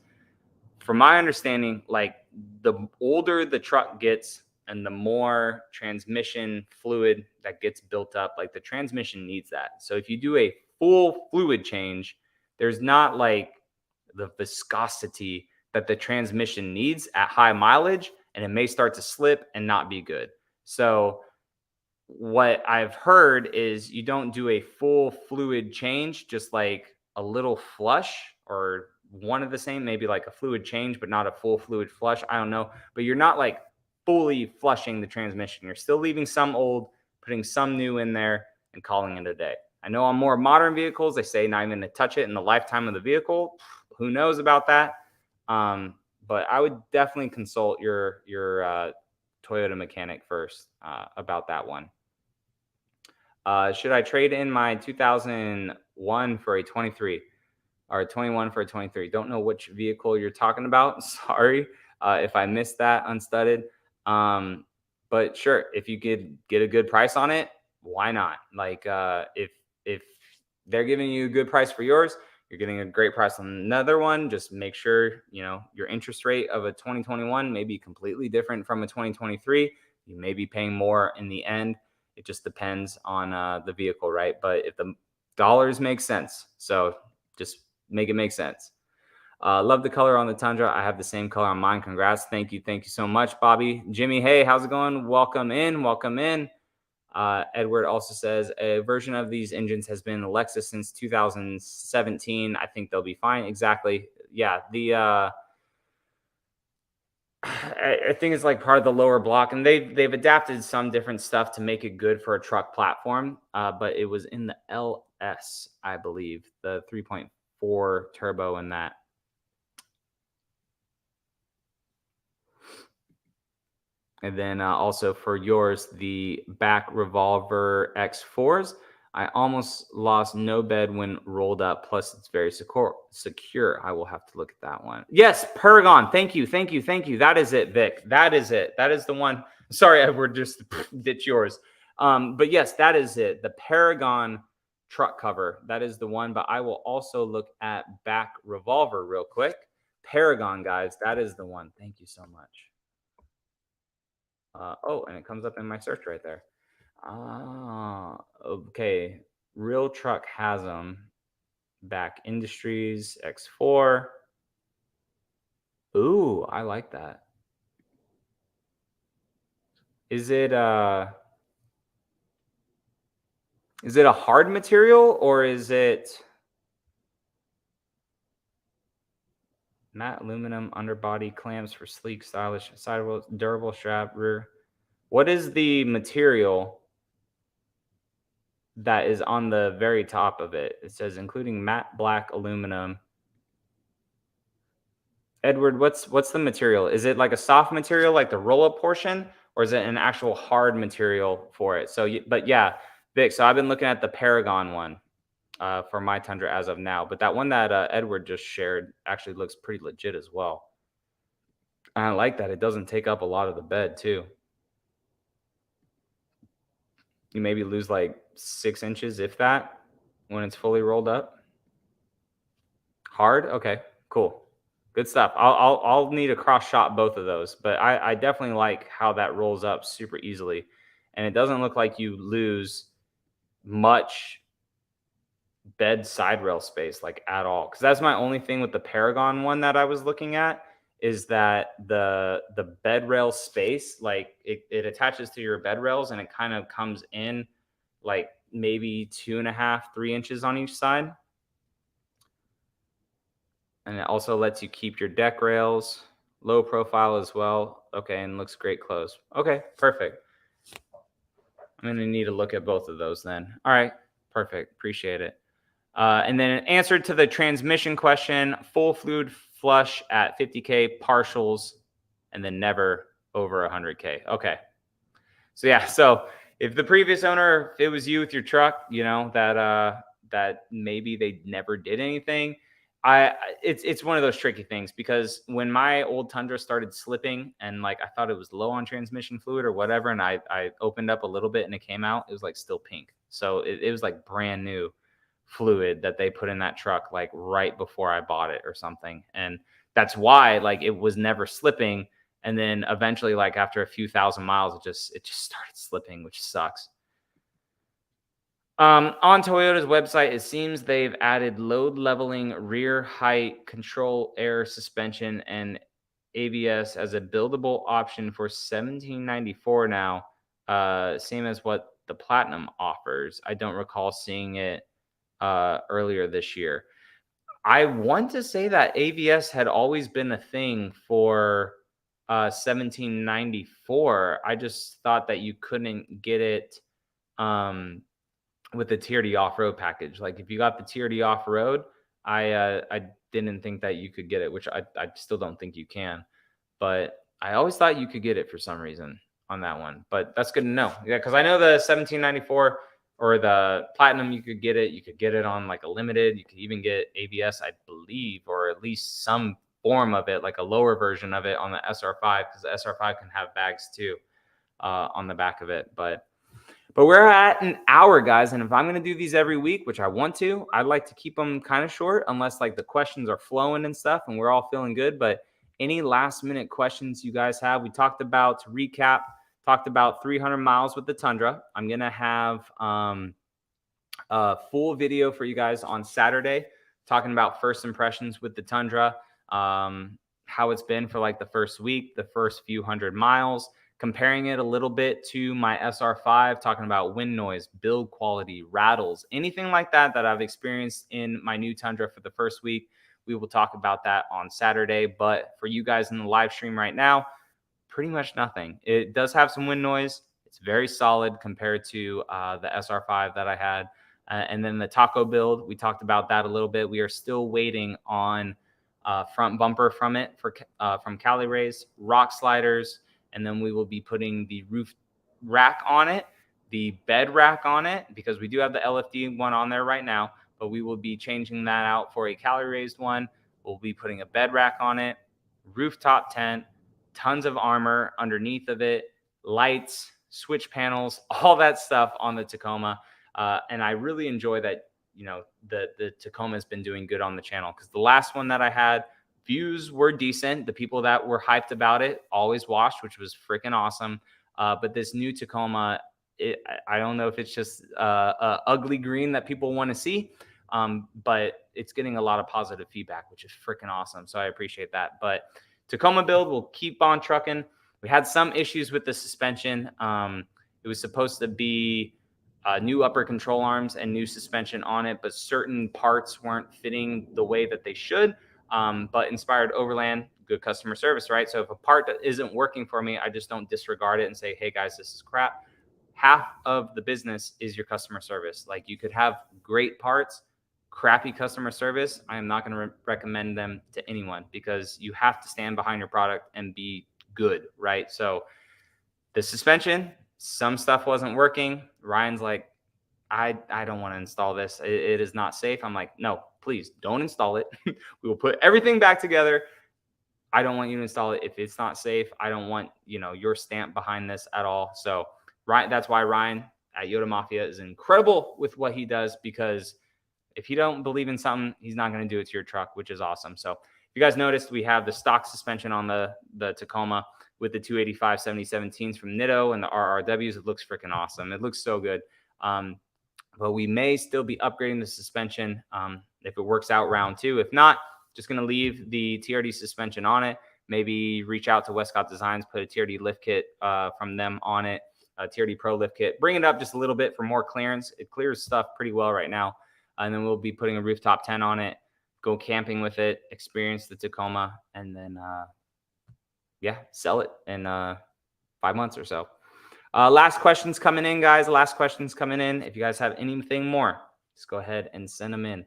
from my understanding, like the older the truck gets and the more transmission fluid that gets built up, like the transmission needs that. So if you do a full fluid change, there's not like the viscosity that the transmission needs at high mileage, and it may start to slip and not be good. So what I've heard is you don't do a full fluid change, just like a little flush or one of the same, maybe like a fluid change, but not a full fluid flush. I don't know. But you're not like fully flushing the transmission. You're still leaving some old, putting some new in there and calling it a day. I know on more modern vehicles, they say not even to touch it in the lifetime of the vehicle. Who knows about that? But I would definitely consult your Toyota mechanic first about that one. Should I trade in my 2001 for a 23 or a 21 for a 23? Don't know which vehicle you're talking about. Sorry if I missed that unstudded. But sure, if you could get a good price on it, why not? Like if they're giving you a good price for yours, you're getting a great price on another one. Just make sure, your interest rate of a 2021 may be completely different from a 2023. You may be paying more in the end. It just depends on the vehicle, right? But if the dollars make sense, so just make it make sense. Love the color on the Tundra. I have the same color on mine. Congrats. Thank you so much, Bobby. Jimmy, hey, how's it going? Welcome in. Edward also says a version of these engines has been Lexus since 2017. I think they'll be fine. Exactly. Yeah. I think it's like part of the lower block, and they've adapted some different stuff to make it good for a truck platform. But it was in the LS, I believe, the 3.4 turbo in that. And then also for yours, the back revolver X4s. I almost lost no bed when rolled up. Plus, it's very secure. I will have to look at that one. Yes, Paragon. Thank you. That is it, Vic. That is it. That is the one. Sorry, Edward, just ditch yours. But yes, that is it. The Paragon truck cover. That is the one. But I will also look at back revolver real quick. Paragon, guys. That is the one. Thank you so much. And it comes up in my search right there. Okay. Real Truck has them. Back Industries X4. Ooh, I like that. Is it a hard material or is it Matte aluminum underbody clamps for sleek, stylish sidewheel, durable strap rear. What is the material that is on the very top of it? It says including matte black aluminum. Edward, what's the material? Is it like a soft material, like the roll-up portion, or is it an actual hard material for it? So, but yeah, Vic. So I've been looking at the Paragon one for my Tundra as of now, but that one that Edward just shared actually looks pretty legit as well. And I like that it doesn't take up a lot of the bed too. You maybe lose like 6 inches, if that, when it's fully rolled up. Hard, okay, cool. Good stuff. I'll need to cross shot both of those, but I definitely like how that rolls up super easily, and it doesn't look like you lose much bed side rail space like at all. Because that's my only thing with the Paragon one that I was looking at is that the bed rail space, like it attaches to your bed rails and it kind of comes in like maybe 2.5, 3 inches on each side. And it also lets you keep your deck rails low profile as well. Okay, and looks great close. Okay, perfect. I'm going to need to look at both of those then. All right, perfect. Appreciate it. And then an answer to the transmission question, full fluid flush at 50K, partials, and then never over 100K. Okay. So yeah, so if the previous owner, if it was you with your truck, you know, that maybe they never did anything, it's one of those tricky things because when my old Tundra started slipping and like I thought it was low on transmission fluid or whatever, and I opened up a little bit and it came out, it was like still pink. So it was like brand new fluid that they put in that truck like right before I bought it or something. And that's why like it was never slipping. And then eventually, like after a few thousand miles, it just started slipping, which sucks. On Toyota's website, it seems they've added load leveling, rear height, control air suspension, and ABS as a buildable option for $1,794 now. Same as what the Platinum offers. I don't recall seeing it earlier this year. I want to say that ABS had always been a thing for 1794. I just thought that you couldn't get it with the TRD off-road package. Like if you got the TRD off-road, I didn't think that you could get it, which I still don't think you can. But I always thought you could get it for some reason on that one. But that's good to know. Yeah, because I know the 1794 or the Platinum, you could get it. You could get it on like a limited. You could even get ABS, I believe, or at least some form of it, like a lower version of it on the SR5, because the SR5 can have bags too on the back of it. But we're at an hour, guys. And if I'm going to do these every week, which I want to, I'd like to keep them kind of short unless like the questions are flowing and stuff and we're all feeling good. But any last minute questions you guys have, we talked about, to recap, talked about 300 miles with the Tundra. I'm going to have a full video for you guys on Saturday talking about first impressions with the Tundra, how it's been for like the first week, the first few hundred miles, comparing it a little bit to my SR5, talking about wind noise, build quality, rattles, anything like that that I've experienced in my new Tundra for the first week. We will talk about that on Saturday. But for you guys in the live stream right now, pretty much nothing. It does have some wind noise. It's very solid compared to the SR5 that I had. And then the taco build, we talked about that a little bit. We are still waiting on front bumper from it from Cali Rays, rock sliders, and then we will be putting the roof rack on it, the bed rack on it, because we do have the LFD one on there right now, but we will be changing that out for a Cali raised one. We'll be putting a bed rack on it, rooftop tent, tons of armor underneath of it, lights, switch panels, all that stuff on the Tacoma. And I really enjoy that, you know, the Tacoma has been doing good on the channel, because the last one that I had, views were decent. The people that were hyped about it always watched, which was freaking awesome. But this new Tacoma, I don't know if it's just ugly green that people want to see, but it's getting a lot of positive feedback, which is freaking awesome. So I appreciate that. But Tacoma build will keep on trucking. We had some issues with the suspension. It was supposed to be new upper control arms and new suspension on it, but certain parts weren't fitting the way that they should. But Inspired Overland, good customer service, right? So if a part that isn't working for me, I just don't disregard it and say, hey guys, this is crap. Half of the business is your customer service. Like you could have great parts, crappy customer service. I am not going to recommend them to anyone because you have to stand behind your product and be good, right? So the suspension, some stuff wasn't working. Ryan's like, I don't want to install this. It is not safe. I'm like, no, please don't install it. We will put everything back together. I don't want you to install it if it's not safe. I don't want, your stamp behind this at all. So that's why Ryan at Yoda Mafia is incredible with what he does, because if you don't believe in something, he's not going to do it to your truck, which is awesome. So if you guys noticed, we have the stock suspension on the Tacoma with the 285 7017s from Nitto and the RRWs. It looks freaking awesome. It looks so good. But we may still be upgrading the suspension if it works out round 2. If not, just going to leave the TRD suspension on it. Maybe reach out to Westcott Designs, put a TRD lift kit from them on it, a TRD Pro lift kit. Bring it up just a little bit for more clearance. It clears stuff pretty well right now. And then we'll be putting a rooftop 10 on it, go camping with it, experience the Tacoma, and then, sell it in 5 months or so. Last questions coming in, guys. Last questions coming in. If you guys have anything more, just go ahead and send them in.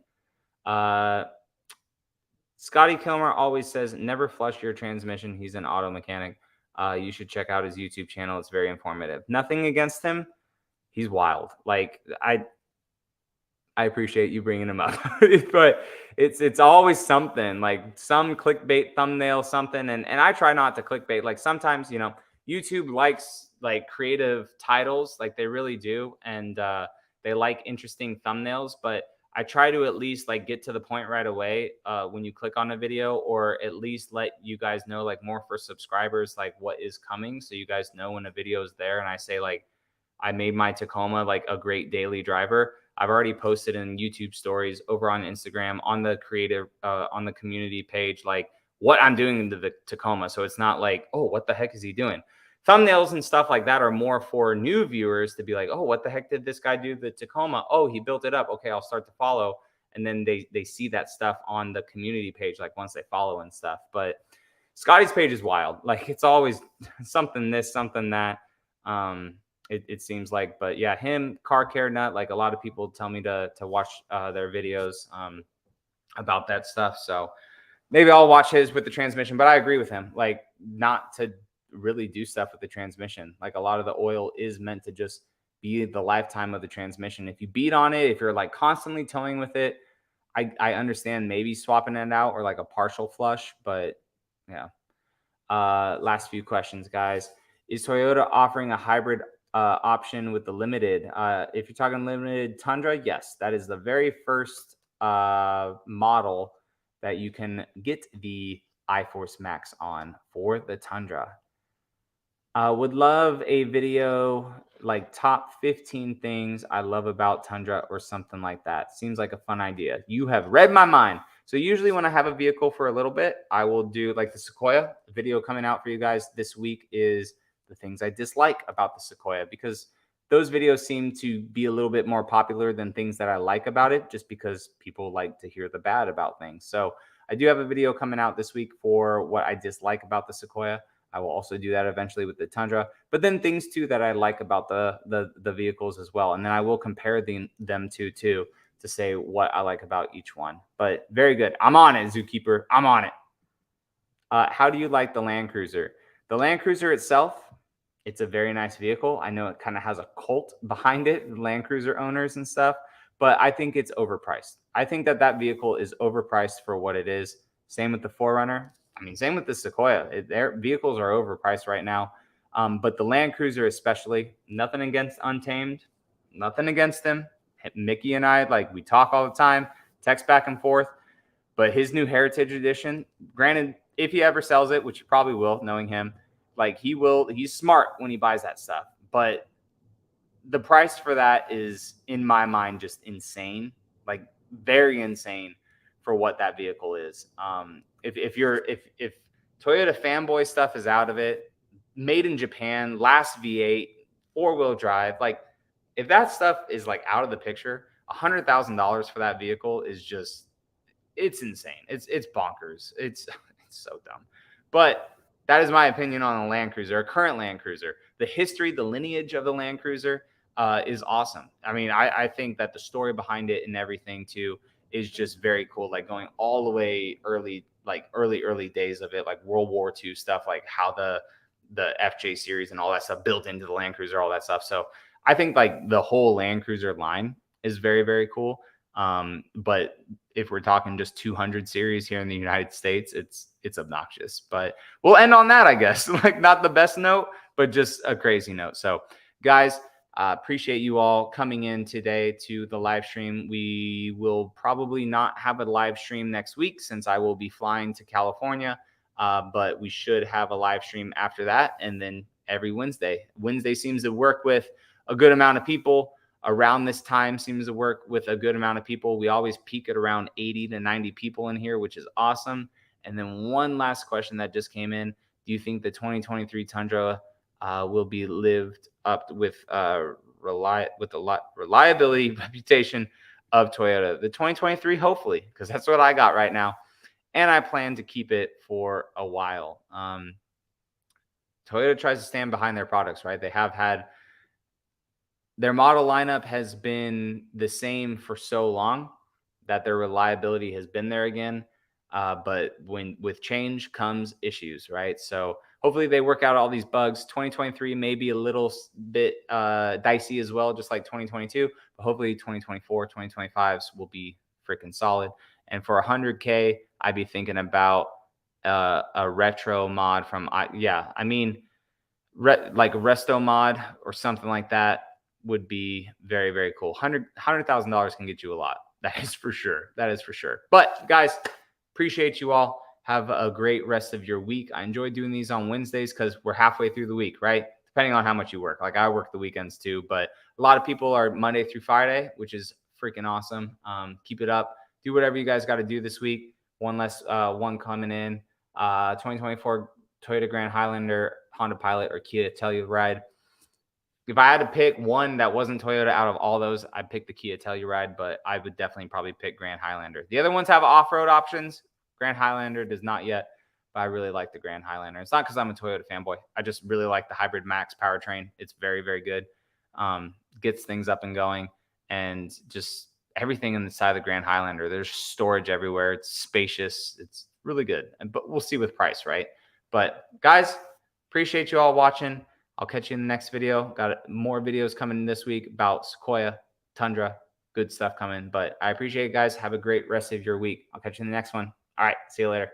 Scotty Kilmer always says, never flush your transmission. He's an auto mechanic. You should check out his YouTube channel. It's very informative. Nothing against him. He's wild. Like, I appreciate you bringing him up, but it's always something, like some clickbait thumbnail, something. And I try not to clickbait. Like sometimes, YouTube likes like creative titles, like they really do. And they like interesting thumbnails, but I try to at least like get to the point right away when you click on a video, or at least let you guys know, like more for subscribers, like what is coming. So you guys know when a video is there. And I say, like, I made my Tacoma like a great daily driver. I've already posted in YouTube stories, over on Instagram, on the creative, on the community page, like what I'm doing into the Tacoma. So it's not like, oh, what the heck is he doing? Thumbnails and stuff like that are more for new viewers to be like, oh, what the heck did this guy do to the Tacoma? Oh, he built it up. Okay, I'll start to follow. And then they see that stuff on the community page, like once they follow and stuff. But Scotty's page is wild. Like it's always something this, something that. It seems like, but yeah, him, Car Care Nut, like a lot of people tell me to watch their videos about that stuff. So maybe I'll watch his with the transmission, but I agree with him, like not to really do stuff with the transmission. Like a lot of the oil is meant to just be the lifetime of the transmission. If you beat on it, if you're like constantly towing with it, I understand maybe swapping it out or like a partial flush, but yeah. Last few questions, guys. Is Toyota offering a hybrid option with the limited? If you're talking limited Tundra, yes, that is the very first model that you can get the iForce Max on for the Tundra. Would love a video like top 15 things I love about Tundra or something like that. Seems like a fun idea. You have read my mind. So usually when I have a vehicle for a little bit, I will do like the Sequoia. The video coming out for you guys this week is the things I dislike about the Sequoia, because those videos seem to be a little bit more popular than things that I like about it, just because people like to hear the bad about things. So I do have a video coming out this week for what I dislike about the Sequoia. I will also do that eventually with the Tundra, but then things too that I like about the vehicles as well. And then I will compare them to say what I like about each one. But very good. I'm on it, Zookeeper. I'm on it. How do you like the Land Cruiser? The Land Cruiser itself, it's a very nice vehicle. I know it kind of has a cult behind it, Land Cruiser owners and stuff, but I think it's overpriced. I think that vehicle is overpriced for what it is. Same with the 4Runner. I mean, same with the Sequoia. Their vehicles are overpriced right now. But the Land Cruiser especially, nothing against Untamed, nothing against him. Mickey and I, like, we talk all the time, text back and forth. But his new Heritage Edition, granted, if he ever sells it, which he probably will, knowing him, like he's smart when he buys that stuff. But the price for that is, in my mind, just insane, like very insane for what that vehicle is. If Toyota fanboy stuff is out of it, made in Japan, last V8, 4-wheel drive, like if that stuff is like out of the picture, $100,000 for that vehicle is just, it's insane. It's bonkers. It's so dumb. But that is my opinion on a Land Cruiser, a current Land Cruiser. The history, the lineage of the Land Cruiser is awesome. I mean, I think that the story behind it and everything too is just very cool. Like going all the way early days of it, like World War II stuff, like how the FJ series and all that stuff built into the Land Cruiser, all that stuff. So I think like the whole Land Cruiser line is very, very cool. But if we're talking just 200 series here in the United States, it's obnoxious. But we'll end on that, I guess. Like not the best note, but just a crazy note. So guys, appreciate you all coming in today to the live stream. We will probably not have a live stream next week since I will be flying to California. But we should have a live stream after that. And then every Wednesday. Wednesday seems to work with a good amount of people. Around this time seems to work with a good amount of people. We always peak at around 80 to 90 people in here, which is awesome. And then one last question that just came in. Do you think the 2023 Tundra will be lived up with the reliability reputation of Toyota? The 2023, hopefully, because that's what I got right now. And I plan to keep it for a while. Toyota tries to stand behind their products, right? They have had their model lineup has been the same for so long that their reliability has been there again. But with change comes issues, right? So hopefully they work out all these bugs. 2023 may be a little bit dicey as well, just like 2022. But hopefully 2024, 2025s will be freaking solid. And for 100K, I'd be thinking about a retro mod from, like Resto mod or something like that would be very, very cool. $100,000 can get you a lot. That is for sure. That is for sure. But guys, appreciate you all. Have a great rest of your week. I enjoy doing these on Wednesdays because we're halfway through the week, right? Depending on how much you work. Like I work the weekends too, but a lot of people are Monday through Friday, which is freaking awesome. Keep it up. Do whatever you guys got to do this week. One less one coming in. 2024 Toyota Grand Highlander, Honda Pilot, or Kia Telluride. If I had to pick one that wasn't Toyota out of all those, I'd pick the Kia Telluride, but I would definitely probably pick Grand Highlander. The other ones have off-road options. Grand Highlander does not yet, but I really like the Grand Highlander. It's not because I'm a Toyota fanboy. I just really like the Hybrid Max powertrain. It's very, very good. Gets things up and going, and just everything inside the Grand Highlander. There's storage everywhere. It's spacious. It's really good. But we'll see with price, right? But guys, appreciate you all watching. I'll catch you in the next video. Got more videos coming this week about Sequoia, Tundra, good stuff coming. But I appreciate it, guys. Have a great rest of your week. I'll catch you in the next one. All right. See you later.